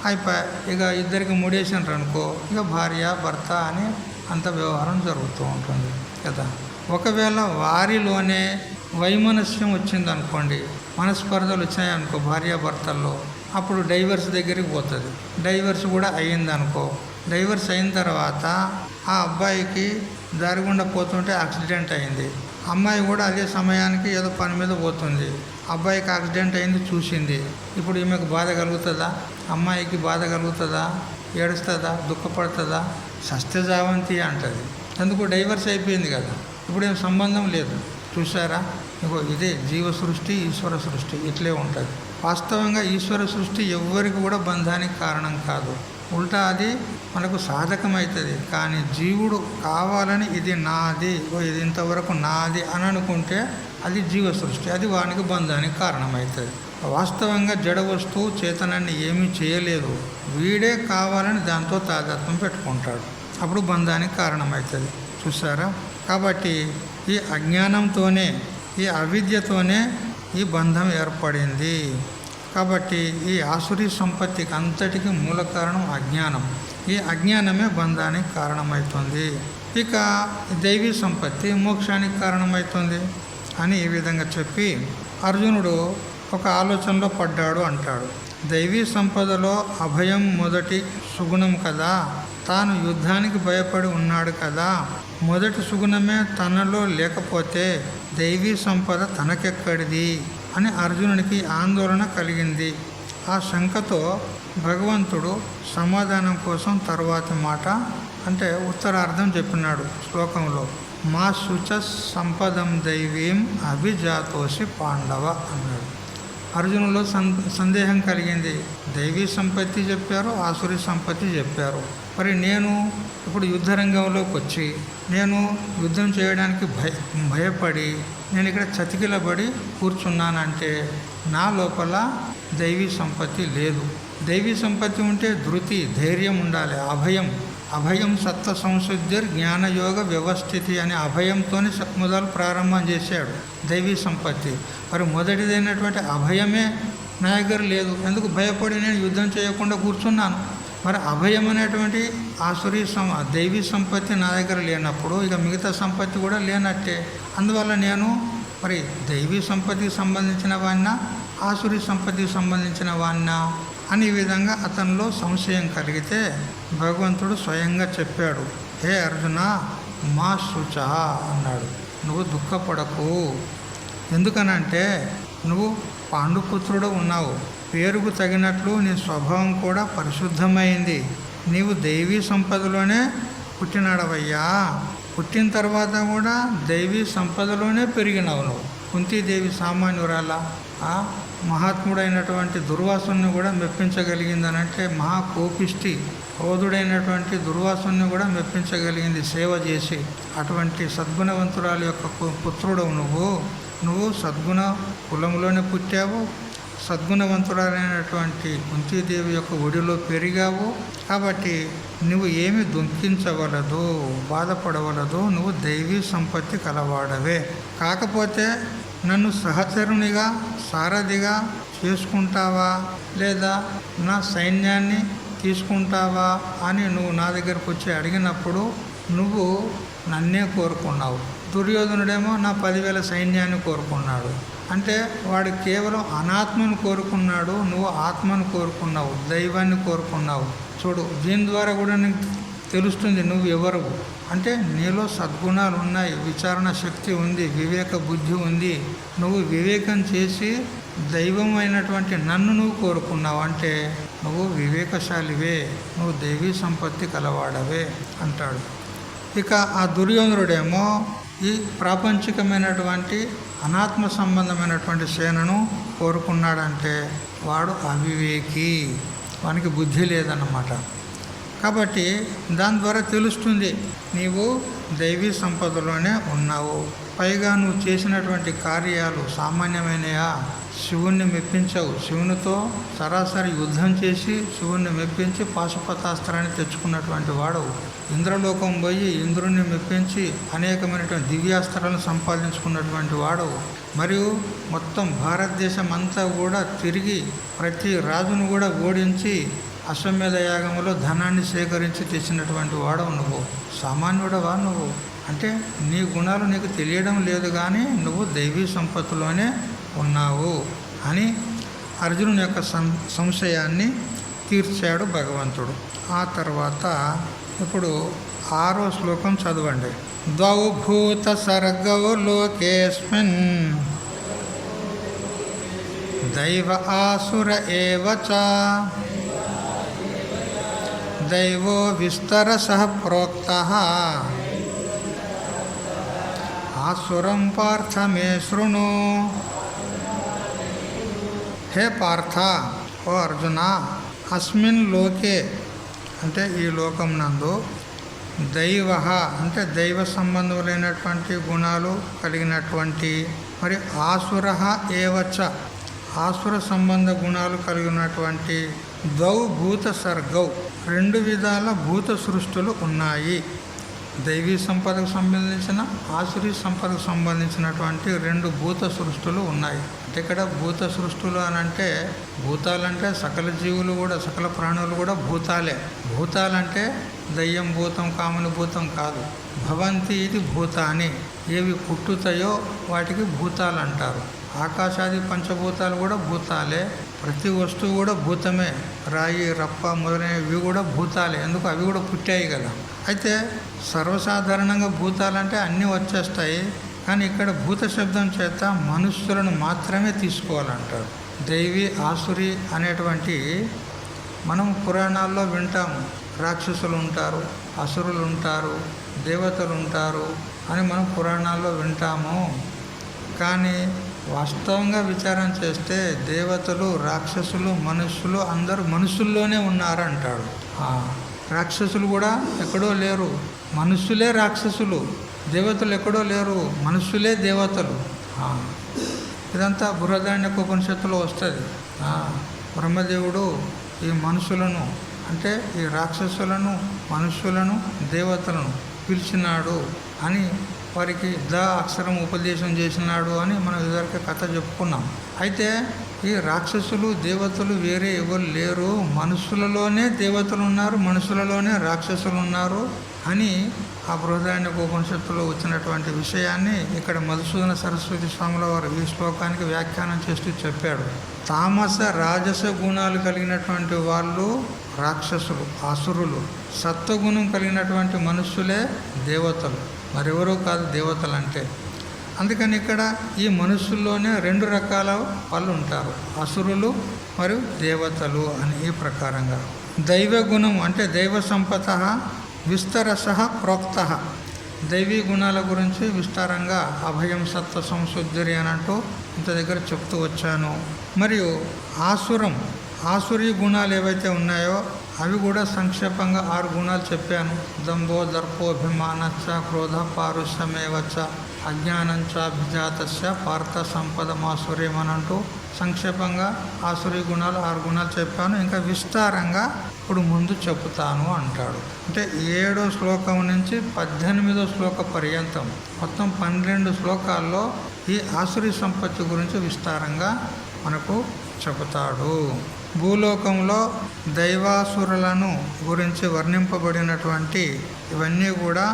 అయిపోయి ఇక ఇద్దరికి ముడేసినారు అనుకో, ఇక భార్య భర్త అని అంత వ్యవహారం జరుగుతూ ఉంటుంది కదా. ఒకవేళ వారిలోనే వైమనస్యం వచ్చిందనుకోండి, మనస్పర్ధలు వచ్చాయనుకో భార్యాభర్తల్లో, అప్పుడు డైవర్స్ దగ్గరికి పోతుంది. డైవర్స్ కూడా అయ్యిందనుకో, డైవర్స్ అయిన తర్వాత ఆ అబ్బాయికి దారి గుండా పోతుంటే యాక్సిడెంట్ అయింది. అమ్మాయి కూడా అదే సమయానికి ఏదో పని మీద పోతుంది. అబ్బాయికి యాక్సిడెంట్ అయింది, చూసింది. ఇప్పుడు ఈమెకు బాధ కలుగుతుందా? అమ్మాయికి బాధ కలుగుతుందా? ఏడుస్తుందా? దుఃఖపడుతుందా? సత్యజావంతి అంటది. ఎందుకు? డైవర్స్ అయిపోయింది కదా, ఇప్పుడు ఏం సంబంధం లేదు. చూసారా? ఇదే జీవ సృష్టి, ఈశ్వర సృష్టి ఇట్లే ఉంటుంది. వాస్తవంగా ఈశ్వర సృష్టి ఎవ్వరికి కూడా బంధానికి కారణం కాదు, ఉల్టా అది మనకు సాధకమవుతుంది. కానీ జీవుడు కావాలని ఇది నాది, ఇది ఇంతవరకు నాది అని అనుకుంటే అది జీవ సృష్టి, అది వానికి బంధానికి కారణమవుతుంది. వాస్తవంగా జడ వస్తువు చేతనాన్ని ఏమీ చేయలేదు, వీడే కావాలని దాంతో తాదాత్మ్యం పెట్టుకుంటాడు, అప్పుడు బంధానికి కారణమవుతుంది. చూసారా? కాబట్టి ఈ అజ్ఞానంతోనే, ఈ అవిద్యతోనే ఈ బంధం ఏర్పడింది. కాబట్టి ఈ ఆసురీ సంపత్తికి అంతటికి మూల కారణం అజ్ఞానం. ఈ అజ్ఞానమే బంధానికి కారణమవుతుంది. ఇక దైవీ సంపత్తి మోక్షానికి కారణమవుతుంది అని ఈ విధంగా చెప్పి అర్జునుడు ఒక ఆలోచనలో పడ్డాడు అంటాడు. దైవీ సంపదలో అభయం మొదటి సుగుణం కదా, తాను యుద్ధానికి భయపడి ఉన్నాడు కదా, మొదటి సుగుణమే తనలో లేకపోతే దైవీ సంపద తనకెక్కడిది అని అర్జునునికి ఆందోళన కలిగింది. ఆ శంకతో భగవంతుడు సమాధానం కోసం తర్వాతి మాట అంటే ఉత్తరార్థం చెప్పినాడు శ్లోకంలో. మా శుచ సంపదం దైవీం అభిజాతోసి పాండవ అన్నాడు. అర్జునులో సందేహం కలిగింది. దైవీ సంపత్తి చెప్పారు, ఆసురీ సంపత్తి చెప్పారు. మరి నేను ఇప్పుడు యుద్ధరంగంలోకి వచ్చి నేను యుద్ధం చేయడానికి భయపడి నేను ఇక్కడ చతికిలబడి కూర్చున్నానంటే నా లోపల దైవీ సంపత్తి లేదు. దైవీ సంపత్తి ఉంటే ధృతి, ధైర్యం ఉండాలి, అభయం సత్వ సంశుద్ధిర్ జ్ఞానయోగ వ్యవస్థితి అనే అభయంతోనే మొదలు ప్రారంభం చేశాడు దైవీ సంపత్తి. మరి మొదటిదైనటువంటి అభయమే నా దగ్గర లేదు. ఎందుకు? భయపడి నేను యుద్ధం చేయకుండా కూర్చున్నాను. మరి అభయం అనేటువంటి ఆసురీ దైవీ సంపత్తి నా దగ్గర లేనప్పుడు ఇక మిగతా సంపత్తి కూడా లేనట్టే. అందువల్ల నేను మరి దైవీ సంపత్తికి సంబంధించిన వాడినా, ఆసురీ సంపత్తికి సంబంధించిన వాడినా అని ఈ విధంగా అతనిలో సంశయం కలిగితే భగవంతుడు స్వయంగా చెప్పాడు. హే అర్జున, మా శుచ అన్నాడు, నువ్వు దుఃఖపడకు. ఎందుకనంటే నువ్వు పాండుపుత్రుడు ఉన్నావు, పేరుకు తగినట్లు నీ స్వభావం కూడా పరిశుద్ధమైంది. నీవు దైవీ సంపదలోనే పుట్టినాడవయ్యా. పుట్టిన తర్వాత కూడా దైవీ సంపదలోనే పెరిగినావు నువ్వు. కుంతీదేవి సామాన్యురాల మహాత్ముడైనటువంటి దుర్వాసుని కూడా మెప్పించగలిగిందనంటే మహాకోపిష్టి క్రోధుడైనటువంటి దుర్వాసుని కూడా మెప్పించగలిగింది సేవ చేసి. అటువంటి సద్గుణవంతురాలు యొక్క పుత్రుడవు నువ్వు. నువ్వు సద్గుణ కులంలోనే పుట్టావు, సద్గుణవంతురాలైనటువంటి కుంతీదేవి యొక్క ఒడిలో పెరిగావు. కాబట్టి నువ్వు ఏమి దుఃఖించవలదు, బాధపడవలదు, నువ్వు దైవీ సంపత్తి కలవాడవే. కాకపోతే నన్ను సహచరునిగా సారథిగా చేసుకుంటావా, లేదా నా సైన్యాన్ని తీసుకుంటావా అని నువ్వు నా దగ్గరకు వచ్చి అడిగినప్పుడు నువ్వు నన్నే కోరుకున్నావు. దుర్యోధనుడేమో నా 10,000 సైన్యాన్ని కోరుకున్నాడు. అంటే వాడు కేవలం అనాత్మను కోరుకున్నాడు, నువ్వు ఆత్మను కోరుకున్నావు, దైవాన్ని కోరుకున్నావు. చూడు, దీని ద్వారా కూడా నీకు తెలుస్తుంది నువ్వు ఎవరు అంటే. నీలో సద్గుణాలు ఉన్నాయి, విచారణ శక్తి ఉంది, వివేక బుద్ధి ఉంది. నువ్వు వివేకం చేసి దైవం అయినటువంటి నన్ను నువ్వు కోరుకున్నావు అంటే నువ్వు వివేకశాలివే, నువ్వు దైవీ సంపత్తి కలవాడవే అంటాడు. ఇక ఆ దుర్యోధనుడేమో ఈ ప్రాపంచికమైనటువంటి అనాత్మ సంబంధమైనటువంటి సేనను కోరుకున్నాడంటే వాడు అవివేకి, వానికి బుద్ధి లేదన్నమాట. కాబట్టి దాని ద్వారా తెలుస్తుంది నీవు దైవీ సంపదలోనే ఉన్నావు. పైగా నువ్వు చేసినటువంటి కార్యాలు సామాన్యమైనయా? శివుణ్ణి మెప్పించావు, శివునితో సరాసరి యుద్ధం చేసి శివుణ్ణి మెప్పించి పాశుపతాస్త్రాన్ని తెచ్చుకున్నటువంటి వాడవు. ఇంద్రలోకం పోయి ఇంద్రుణ్ణి మెప్పించి అనేకమైనటువంటి దివ్యాస్త్రాలను సంపాదించుకున్నటువంటి వాడవు. మరియు మొత్తం భారతదేశం అంతా కూడా తిరిగి ప్రతి రాజును కూడా ఓడించి అశ్వమేధ యాగంలో ధనాన్ని సేకరించి తెచ్చినటువంటి వాడవు. నువ్వు సామాన్యుడవా? నువ్వు అంటే నీ గుణాలు నీకు తెలియడం లేదు, కానీ నువ్వు దైవీ సంపత్తిలోనే ఉన్నావు అని అర్జునుని యొక్క సంశయాన్ని తీర్చాడు భగవంతుడు. ఆ తర్వాత ఇప్పుడు 6వ శ్లోకం చదవండి. ద్వౌ భూత సర్గౌ లోకేస్మిన్ దైవ ఆసుర ఏవ చ దైవో విస్తరసః ప్రోక్తః ఆసురం పార్థ మే శృణు. హే పార్థ, ఓ అర్జున, అస్మిన్ లోకే అంటే ఈ లోకం నందు, దైవ అంటే దైవ సంబంధములైనటువంటి గుణాలు కలిగినటువంటి, మరి ఆసుర ఏవచ ఆసుర సంబంధ గుణాలు కలిగినటువంటి, ద్వౌ భూత సర్గౌ 2 విధాల భూత సృష్టులు ఉన్నాయి. దైవీ సంపదకు సంబంధించిన, ఆసురీ సంపదకు సంబంధించినటువంటి 2 భూత సృష్టులు ఉన్నాయి. అంటే ఇక్కడ భూత సృష్టులు అని అంటే భూతాలంటే సకల జీవులు కూడా, సకల ప్రాణులు కూడా భూతాలే. భూతాలంటే దయ్యం భూతం, కాముని భూతం కాదు. భవంతి ఇది భూతాని, ఏవి పుట్టుతాయో వాటికి భూతాలు అంటారు. ఆకాశాది పంచభూతాలు కూడా భూతాలే. ప్రతి వస్తువు కూడా భూతమే. రాయి, రప్ప మొదలైనవి కూడా భూతాలే. ఎందుకు? అవి కూడా పుట్టాయి కదా. అయితే సర్వసాధారణంగా భూతాలంటే అన్నీ వచ్చేస్తాయి, కానీ ఇక్కడ భూత శబ్దం చేత మనుష్యులను మాత్రమే తీసుకోవాలంటారు. దైవీ ఆసురి అనేటువంటి మనం పురాణాల్లో వింటాము. రాక్షసులు ఉంటారు, అసురులు ఉంటారు, దేవతలు ఉంటారు అని మనం పురాణాల్లో వింటాము. కానీ వాస్తవంగా విచారం చేస్తే దేవతలు, రాక్షసులు, మనుష్యులు అందరూ మనుషుల్లోనే ఉన్నారంటాడు. రాక్షసులు కూడా ఎక్కడో లేరు, మనుష్యులే రాక్షసులు. దేవతలు ఎక్కడో లేరు, మనుష్యులే దేవతలు. ఇదంతా బృహదారణ్యకోపనిషత్తులో వస్తుంది. బ్రహ్మదేవుడు ఈ మనుషులను అంటే ఈ రాక్షసులను, మనుష్యులను, దేవతలను పిలిచినాడు అని, వారికి అక్షరం ఉపదేశం చేసినాడు అని మనం ఇదివరకే కథ చెప్పుకున్నాం. అయితే ఈ రాక్షసులు, దేవతలు వేరే ఎవరు లేరు, మనుషులలోనే దేవతలు ఉన్నారు, మనుషులలోనే రాక్షసులు ఉన్నారు అని ఆ బృహదారణ్యకోపనిషత్తులో వచ్చినటువంటి విషయాన్ని ఇక్కడ మధుసూదన సరస్వతి స్వాముల వారు ఈ శ్లోకానికి వ్యాఖ్యానం చేస్తూ చెప్పాడు. తామస, రాజస గుణాలు కలిగినటువంటి వాళ్ళు రాక్షసులు, అసురులు. సత్వగుణం కలిగినటువంటి మనుష్యులే దేవతలు, మరెవరూ కాదు దేవతలు అంటే. అందుకని ఇక్కడ ఈ మనుషుల్లోనే 2 రకాల వాళ్ళు ఉంటారు, అసురులు మరియు దేవతలు అని. ఈ ప్రకారంగా దైవ గుణం అంటే దైవ సంపద విస్తరసః ప్రోక్తః, దైవీ గుణాల గురించి విస్తారంగా అభయం, సత్వ, సంశుద్ధిరి అని అంటూ ఇంత దగ్గర చెప్తూ వచ్చాను. మరియు ఆసురం, ఆసురీ గుణాలు ఏవైతే ఉన్నాయో అవి కూడా సంక్షేపంగా 6 గుణాలు చెప్పాను. దంభో దర్పోభిమానచ్చ క్రోధ పారుష్యమేవచ్చ అజ్ఞానంచ అభిజాతస్య పార్థ సంపద మాసుర్యమనంటూ సంక్షేపంగా ఆసురీ గుణాలు 6 గుణాలు చెప్పాను. ఇంకా విస్తారంగా ఇప్పుడు ముందు చెబుతాను అంటాడు. అంటే 7వ శ్లోకం నుంచి 18వ శ్లోక పర్యంతం మొత్తం 12 శ్లోకాల్లో ఈ ఆసురీ సంపత్తి గురించి విస్తారంగా మనకు చెబుతాడు. భూలోకంలో దైవాసురులను గురించి వర్ణింపబడినటువంటి ఇవన్నీ కూడా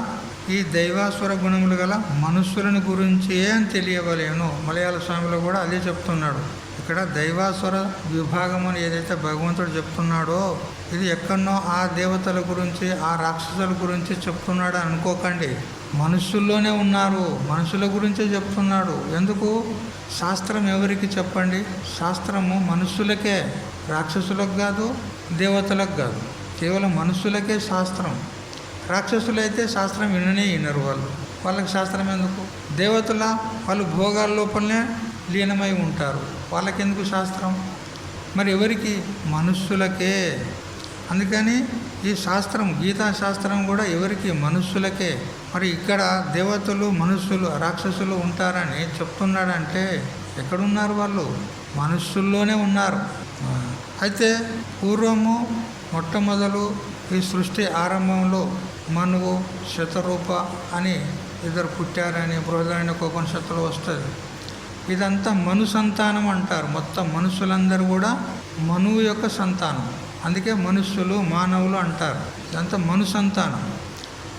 ఈ దైవాసుర గుణములు గల మనుషులను గురించి అని తెలియవలేను. మలయాళ స్వామిలో కూడా అదే చెప్తున్నాడు. ఇక్కడ దైవాసుర విభాగం అని ఏదైతే భగవంతుడు చెప్తున్నాడో ఇది ఎక్కడనో ఆ దేవతల గురించి ఆ రాక్షసుల గురించి చెప్తున్నాడు అనుకోకండి. మనుషుల్లోనే ఉన్నారు, మనుషుల గురించే చెప్తున్నాడు. ఎందుకు? శాస్త్రం ఎవరికి చెప్పండి? శాస్త్రము మనుషులకే, రాక్షసులకు కాదు, దేవతలకు కాదు, కేవలం మనుషులకే శాస్త్రం. రాక్షసులైతే శాస్త్రం వినరు. వాళ్ళకి శాస్త్రం ఎందుకు? దేవతల వాళ్ళు భోగాల లోపలనే లీనమై ఉంటారు, వాళ్ళకెందుకు శాస్త్రం? మరి ఎవరికి? మనుష్యులకే. అందుకని ఈ శాస్త్రం, గీతా శాస్త్రం కూడా ఎవరికి? మనుష్యులకే. మరి ఇక్కడ దేవతలు మనుష్యులు రాక్షసులు ఉంటారని చెప్తున్నాడంటే ఎక్కడున్నారు వాళ్ళు? మనుష్యుల్లోనే ఉన్నారు. అయితే పూర్వము మొట్టమొదలు ఈ సృష్టి ఆరంభంలో మనువు శతరూప అని 2 పుట్టారని బృహదారణ్యోపనిషత్తులో వస్తుంది. ఇదంతా మను సంతానం అంటారు. మొత్తం మనుషులందరూ కూడా మనువు యొక్క సంతానం. అందుకే మనుష్యులు మానవులు అంటారు. ఇదంతా మను సంతానం,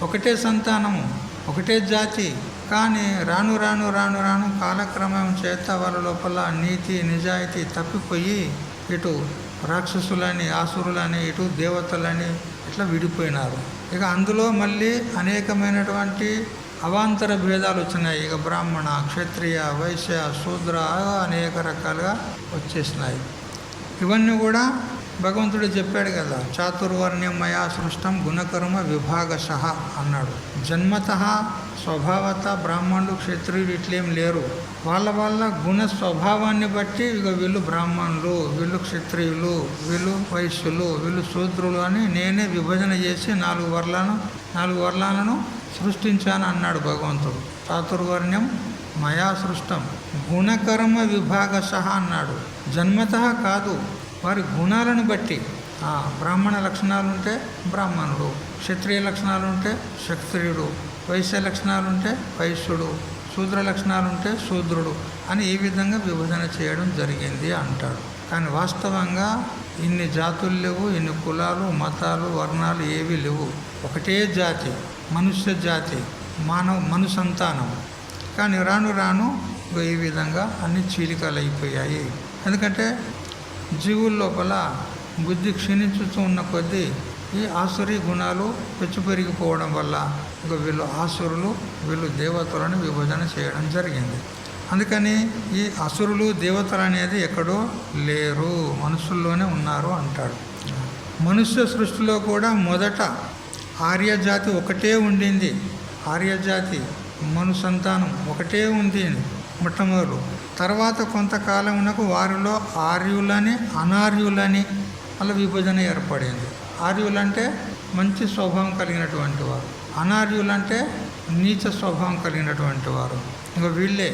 ఒకటే సంతానము, ఒకటే జాతి. కానీ రాను రాను రాను రాను కాలక్రమం చేత వాళ్ళ లోపల నీతి నిజాయితీ తప్పిపోయి ఇటు రాక్షసులని ఆసురులని ఇటు దేవతలని ఇట్లా విడిపోయినారు. ఇక అందులో మళ్ళీ అనేకమైనటువంటి అవాంతర భేదాలు వచ్చినాయి. ఇక బ్రాహ్మణ క్షత్రియ వైశ్య శూద్ర అనేక రకాలుగా వచ్చేసినాయి. ఇవన్నీ కూడా భగవంతుడు చెప్పాడు కదా, చాతుర్వర్ణ్యం మయా సృష్టం గుణకర్మ విభాగశః అన్నాడు. జన్మతః స్వభావత బ్రాహ్మణులు క్షత్రియులు ఇట్లేం లేరు. వాళ్ళ గుణ స్వభావాన్ని బట్టి ఇక వీళ్ళు బ్రాహ్మణులు, వీళ్ళు క్షత్రియులు, వీళ్ళు వైశ్యులు, వీళ్ళు శూద్రులు అని నేనే విభజన చేసి 4 వర్ణాలను సృష్టించాను అన్నాడు భగవంతుడు. చాతుర్వర్ణ్యం మయా సృష్టం గుణకర్మ విభాగశః అన్నాడు. జన్మతః కాదు, వారి గుణాలను బట్టి. బ్రాహ్మణ లక్షణాలు ఉంటే బ్రాహ్మణుడు, క్షత్రియ లక్షణాలు ఉంటే క్షత్రియుడు, వైశ్య లక్షణాలు ఉంటే వైశ్యుడు, శూద్ర లక్షణాలు ఉంటే శూద్రుడు అని ఈ విధంగా విభజన చేయడం జరిగింది అంటాడు. కానీ వాస్తవంగా ఇన్ని జాతులు లేవు, ఇన్ని కులాలు మతాలు వర్ణాలు ఏవి లేవు. ఒకటే జాతి, మనుష్య జాతి, మను సంతానం. కానీ రాను రాను ఈ విధంగా అన్ని చీలికలు అయిపోయాయి. ఎందుకంటే జీవుల లోపల బుద్ధి క్షీణించుతూ ఉన్న కొద్దీ ఈ ఆసురీ గుణాలు పెరిగిపోవడం వల్ల ఇక వీళ్ళు ఆసురులు, వీళ్ళు దేవతలను విభజన చేయడం జరిగింది. అందుకని ఈ అసురులు దేవతలు అనేది ఎక్కడో లేరు, మనుషుల్లోనే ఉన్నారు అంటాడు. మనుష్య సృష్టిలో కూడా మొదట ఆర్యజాతి ఒకటే ఉండింది. ఆర్యజాతి మను సంతానం ఒకటే ఉంది మొట్టమొదలు. తర్వాత కొంతకాలమునకు వారిలో ఆర్యులని అనార్యులని అలా విభజన ఏర్పడింది. ఆర్యులంటే మంచి స్వభావం కలిగినటువంటి వారు, అనార్యులంటే నీచ స్వభావం కలిగినటువంటి వారు. ఇంకా వీళ్ళే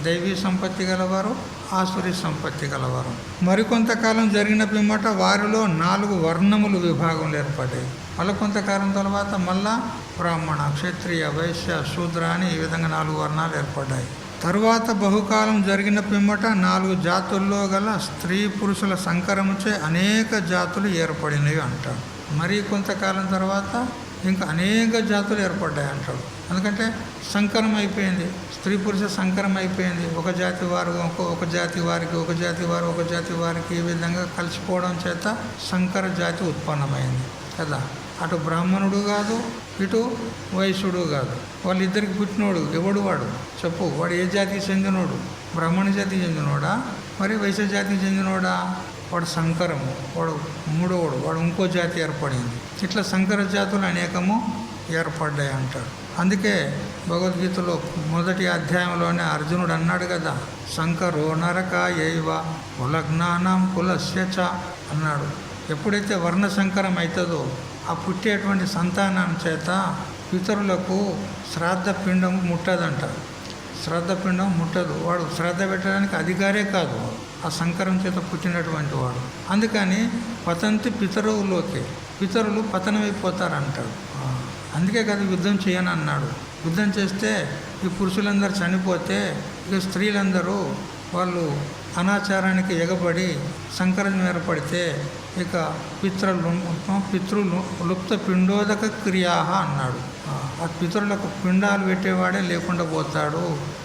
దైవీ సంపత్తి గలవారు, ఆసురీ సంపత్తి గలవారు. మరికొంతకాలం జరిగిన పిమ్మట వారిలో 4 వర్ణములు విభాగంలో ఏర్పడ్డాయి. మళ్ళీ కొంతకాలం తర్వాత మళ్ళా బ్రాహ్మణ క్షత్రియ వైశ్య శూద్ర అని ఈ విధంగా 4 వర్ణాలు ఏర్పడ్డాయి. తరువాత బహుకాలం జరిగిన పిమ్మట 4 జాతుల్లో గల స్త్రీ పురుషుల సంకరముచే అనేక జాతులు ఏర్పడినవి అంటాడు. మరి కొంతకాలం తర్వాత ఇంకా అనేక జాతులు ఏర్పడ్డాయి అంటాడు. ఎందుకంటే సంకరం అయిపోయింది, స్త్రీ పురుష సంకరం అయిపోయింది. ఒక జాతి వారు ఒక జాతి వారికి, ఒక జాతి వారు ఒక జాతి వారికి ఈ విధంగా కలిసిపోవడం చేత సంకర జాతి ఉత్పన్నమైంది కదా. అటు బ్రాహ్మణుడు కాదు, ఇటు వైశ్యుడు కాదు. వాళ్ళిద్దరికి పుట్టినోడు ఎవడు? వాడు చెప్పు, వాడు ఏ జాతికి చెందినోడు? బ్రాహ్మణ జాతికి చెందినోడా, మరి వైశ్య జాతికి చెందినోడా? వాడు సంకరము, వాడు మూడోవాడు, వాడు ఇంకో జాతి ఏర్పడింది. ఇట్లా సంకర జాతులు అనేకము ఏర్పడ్డాయి అంటాడు. అందుకే భగవద్గీతలో మొదటి అధ్యాయంలోనే అర్జునుడు అన్నాడు కదా, సంకరో నరకాయైవ కులజ్ఞానం కులస్య చ అన్నాడు. ఎప్పుడైతే వర్ణశంకరం అవుతుందో ఆ పుట్టేటువంటి సంతానం చేత పితరులకు శ్రాద్ధ పిండం ముట్టదంట. శ్రాద్ధ పిండం ముట్టదు. వాడు శ్రద్ధ పెట్టడానికి అధికారే కాదు, ఆ సంకరం చేత పుట్టినటువంటి వాడు. అందుకని పతంతి పితరువులోకి, పితరులు పతనమైపోతారంటాడు. అందుకే కదా యుద్ధం చేయను అన్నాడు. యుద్ధం చేస్తే ఈ పురుషులందరూ చనిపోతే ఇక స్త్రీలందరూ వాళ్ళు అనాచారానికి ఎగబడి సంకరం ఏర్పడితే ఇక పితృలు లుప్త పిండోదక క్రియాహ అన్నాడు. ఆ పితరులకు పిండాలు పెట్టేవాడే లేకుండా పోతాడు.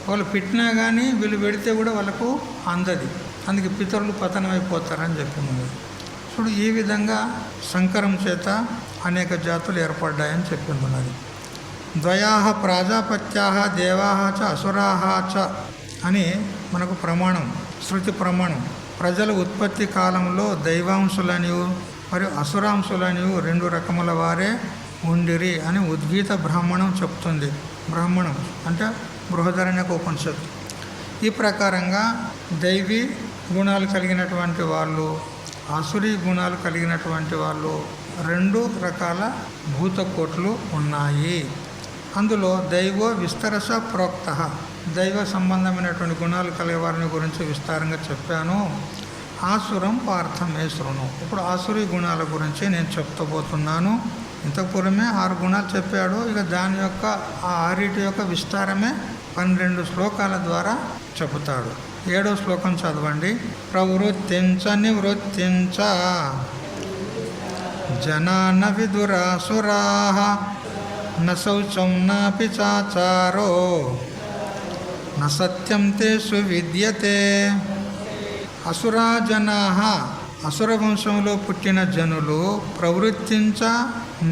వాళ్ళు పెట్టినా కానీ వీళ్ళు పెడితే కూడా వాళ్ళకు అందది. అందుకే పితరులు పతనమైపోతారని చెప్పింది. చూడు, ఈ విధంగా సంకరం చేత అనేక జాతులు ఏర్పడ్డాయని చెప్పింది. ద్వయాహ ప్రాజాపత్యాహ దేవాహ చ అసురాహ చ అని మనకు ప్రమాణం, శృతి ప్రమాణం. ప్రజల ఉత్పత్తి కాలంలో దైవాంశులనియు మరియు అసురాంశులనియు 2 రకముల వారే ఉండిరి అని ఉద్గీత బ్రాహ్మణం చెప్తుంది. బ్రాహ్మణం అంటే బృహదరణ్యక ఉపనిషత్తు. ఈ ప్రకారంగా దైవీ గుణాలు కలిగినటువంటి వాళ్ళు, ఆసురీ గుణాలు కలిగినటువంటి వాళ్ళు 2 రకాల భూతకోట్లు ఉన్నాయి. అందులో దైవో విస్తరస ప్రోక్త, దైవ సంబంధమైనటువంటి గుణాలు కలిగే వారిని గురించి విస్తారంగా చెప్పాను. ఆసురం పార్థమే శృణు. ఇప్పుడు ఆసురీ గుణాల గురించి నేను చెప్తబోతున్నాను. ఇంతకు పూర్వమే 6 గుణాలు చెప్పాడు. ఇక దాని యొక్క ఆ 6 యొక్క విస్తారమే 12 శ్లోకాల ద్వారా చెబుతాడు. 7వ శ్లోకం చదవండి. ప్రవృత్తించ నివృత్తించ జనాన విదురాసురాః న శౌచం నాపి చాచారో న సత్యం తేషు విద్యతే. అసురా జనాః, అసుర వంశంలో పుట్టిన జనులు ప్రవృత్తించ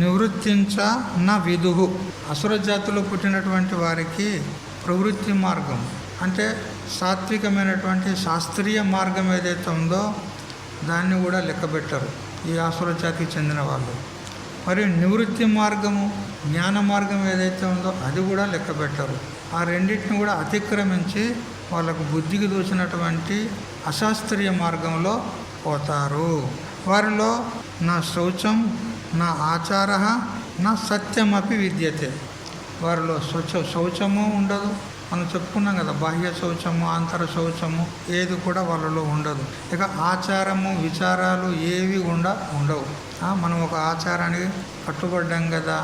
నివృత్తించ న విదుః. అసుర జాతిలో పుట్టినటువంటి వారికి ప్రవృత్తి మార్గం అంటే సాత్వికమైనటువంటి శాస్త్రీయ మార్గం ఏదైతే ఉందో దాన్ని కూడా లెక్కబెట్టరు ఈ ఆసుర జాతికి చెందిన వాళ్ళు. మరియు నివృత్తి మార్గము, జ్ఞాన మార్గం ఏదైతే ఉందో అది కూడా లెక్కబెట్టరు. ఆ రెండింటిని కూడా అతిక్రమించి వాళ్ళకు బుద్ధికి దోచినటువంటి అశాస్త్రీయ మార్గంలో పోతారు. వారిలో నా శౌచం, నా ఆచార, నా సత్యమపి విద్యతే. వారిలో శౌచము ఉండదు. మనం చెప్పుకున్నాం కదా, బాహ్య శౌచము, ఆంతర శౌచము ఏది కూడా వాళ్ళలో ఉండదు. ఇక ఆచారము, విచారాలు ఏవి ఉండవు. మనం ఒక ఆచారానికి కట్టుబడ్డాం కదా,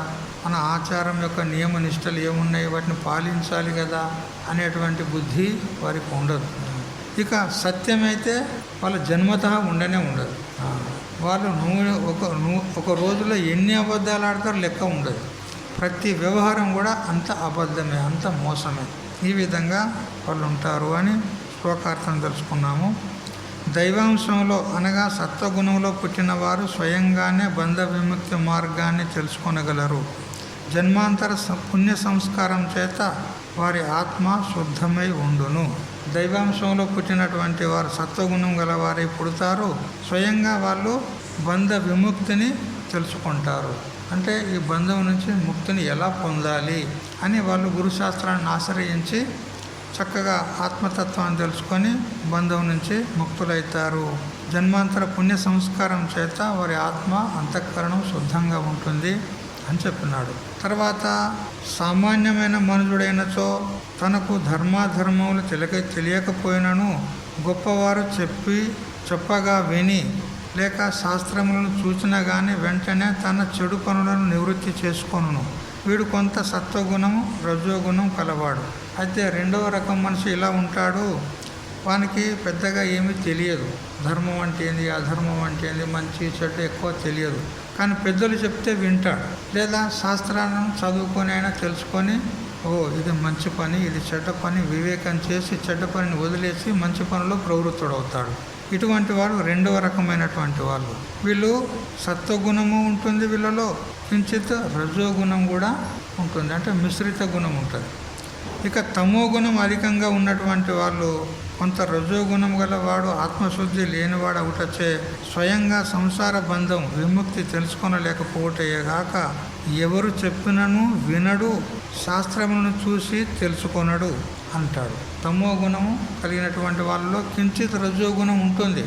మన ఆచారం యొక్క నియమ నిష్టలు ఏమున్నాయి, వాటిని పాలించాలి కదా అనేటువంటి బుద్ధి వారికి ఉండదు. ఇక సత్యమైతే వాళ్ళ జన్మతః ఉండనే ఉండదు. వాళ్ళు ఒక రోజులో ఎన్ని అబద్ధాలు ఆడతారో లెక్క ఉండదు. ప్రతి వ్యవహారం కూడా అంత అబద్ధమే, అంత మోసమే. ఈ విధంగా వాళ్ళు ఉంటారు అని శ్లోకార్థం తెలుసుకున్నాము. దైవాంశంలో అనగా సత్వగుణంలో పుట్టిన వారు స్వయంగానే బంధ విముక్తి మార్గాన్ని తెలుసుకొనగలరు. జన్మాంతర పుణ్య సంస్కారం చేత వారి ఆత్మ శుద్ధమై ఉండును. దైవాంశంలో పుట్టినటువంటి వారు సత్వగుణం గల వారై పుడతారు. స్వయంగా వాళ్ళు బంధ విముక్తిని తెలుసుకుంటారు. అంటే ఈ బంధం నుంచి ముక్తిని ఎలా పొందాలి అని వాళ్ళు గురుశాస్త్రాన్ని ఆశ్రయించి చక్కగా ఆత్మతత్వాన్ని తెలుసుకొని బంధం నుంచి ముక్తులవుతారు. జన్మాంతర పుణ్య సంస్కారం చేత వారి ఆత్మ అంతఃకరణం శుద్ధంగా ఉంటుంది అని చెప్పినాడు. తర్వాత సామాన్యమైన మనుషుడైనచో తనకు ధర్మాధర్మములు తెలియకపోయినను గొప్పవారు చెప్పగా విని లేక శాస్త్రములను చూచినా కానీ వెంటనే తన చెడు పనులను నివృత్తి చేసుకొనును. వీడు కొంత సత్వగుణము, రజోగుణం కలవాడు. అయితే 2వ రకం మనిషి ఇలా ఉంటాడు. వానికి పెద్దగా ఏమీ తెలియదు. ధర్మం అంటే ఏంది, అధర్మం అంటే ఏంది, మంచి చెడు ఎక్కువ తెలియదు. కానీ పెద్దలు చెప్తే వింటాడు. లేదా శాస్త్రాలను చదువుకొని అయినా తెలుసుకొని, ఇది మంచి పని, ఇది చెడ్డ పని, వివేకం చేసి చెడ్డ పనిని వదిలేసి మంచి పనిలో ప్రవృత్తుడవుతాడు. ఇటువంటి వాడు 2వ రకమైనటువంటి వాళ్ళు. వీళ్ళు సత్వగుణము ఉంటుంది, వీళ్ళలో కించిత్ రజోగుణం కూడా ఉంటుంది, అంటే మిశ్రిత గుణం ఉంటుంది. ఇక తమో గుణం అధికంగా ఉన్నటువంటి వాళ్ళు, కొంత రజోగుణం గల వాడు ఆత్మశుద్ధి లేనివాడు అవుటచే స్వయంగా సంసార బంధం విముక్తి తెలుసుకొనలేకపోవటేగాక ఎవరు చెప్పినను వినడు, శాస్త్రములను చూసి తెలుసుకొనడు అంటాడు. తమో గుణము కలిగినటువంటి వాళ్ళలో కించిత్ రజోగుణం ఉంటుంది.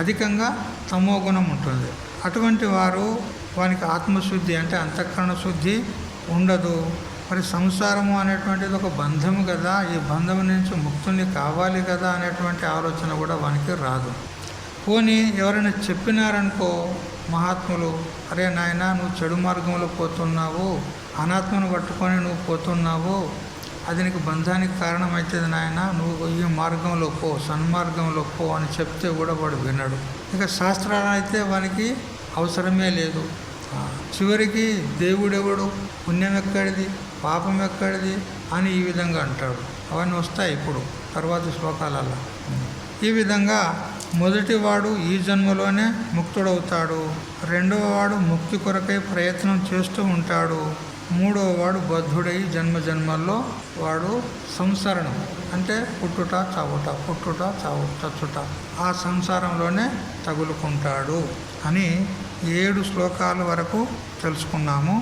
అధికంగా తమో గుణం ఉంటుంది. అటువంటి వారు వానికి ఆత్మశుద్ధి అంటే అంతఃకరణ శుద్ధి ఉండదు. మరి సంసారము అనేటువంటిది ఒక బంధము కదా, ఈ బంధం నుంచి ముక్తుని కావాలి కదా అనేటువంటి ఆలోచన కూడా వానికి రాదు. పోనీ ఎవరైనా చెప్పినారనుకో మహాత్ములు, అరే నాయనా నువ్వు చెడు మార్గంలో పోతున్నావు, అనాత్మను పట్టుకొని నువ్వు పోతున్నావు, అది నీకు బంధానికి కారణమవుతుంది నాయన, నువ్వు ఈ మార్గంలో పో, సన్మార్గంలో పో అని చెప్తే కూడా వాడు వినడు. ఇక శాస్త్రాలు అయితే వానికి అవసరమే లేదు. చివరికి దేవుడెవడు, పుణ్యం ఎక్కడిది, పాపం ఎక్కడిది అని ఈ విధంగా అంటాడు. అవన్నీ వస్తాయి ఇప్పుడు తర్వాతి శ్లోకాలలో. ఈ విధంగా మొదటివాడు ఈ జన్మలోనే ముక్తుడవుతాడు, రెండవ వాడు ముక్తి కొరకై ప్రయత్నం చేస్తూ ఉంటాడు, మూడవ వాడు బద్ధుడై జన్మ జన్మల్లో వాడు సంసరణం అంటే పుట్టుట చావుట, పుట్టుట చావు, చచ్చుట, ఆ సంసారంలోనే తగులుకుంటాడు అని 7 శ్లోకాల వరకు తెలుసుకున్నాము.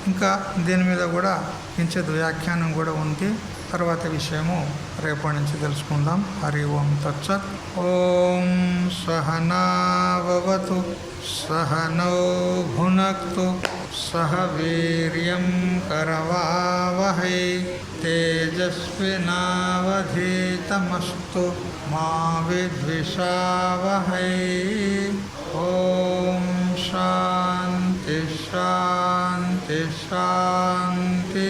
ఇంకా దీని మీద కూడా కించిత్ వ్యాఖ్యానం కూడా ఉంది. తర్వాత విషయము రేపటి నుంచి తెలుసుకుందాం. హరి ఓం తత్సత్. ఓం సహనావతు సహనౌ భునక్తు సహ వీర్యం కరవావహై తేజస్వినావధీతమస్తు మా విద్విషావహై. ఓం శాంతి శాంతి శాంతి.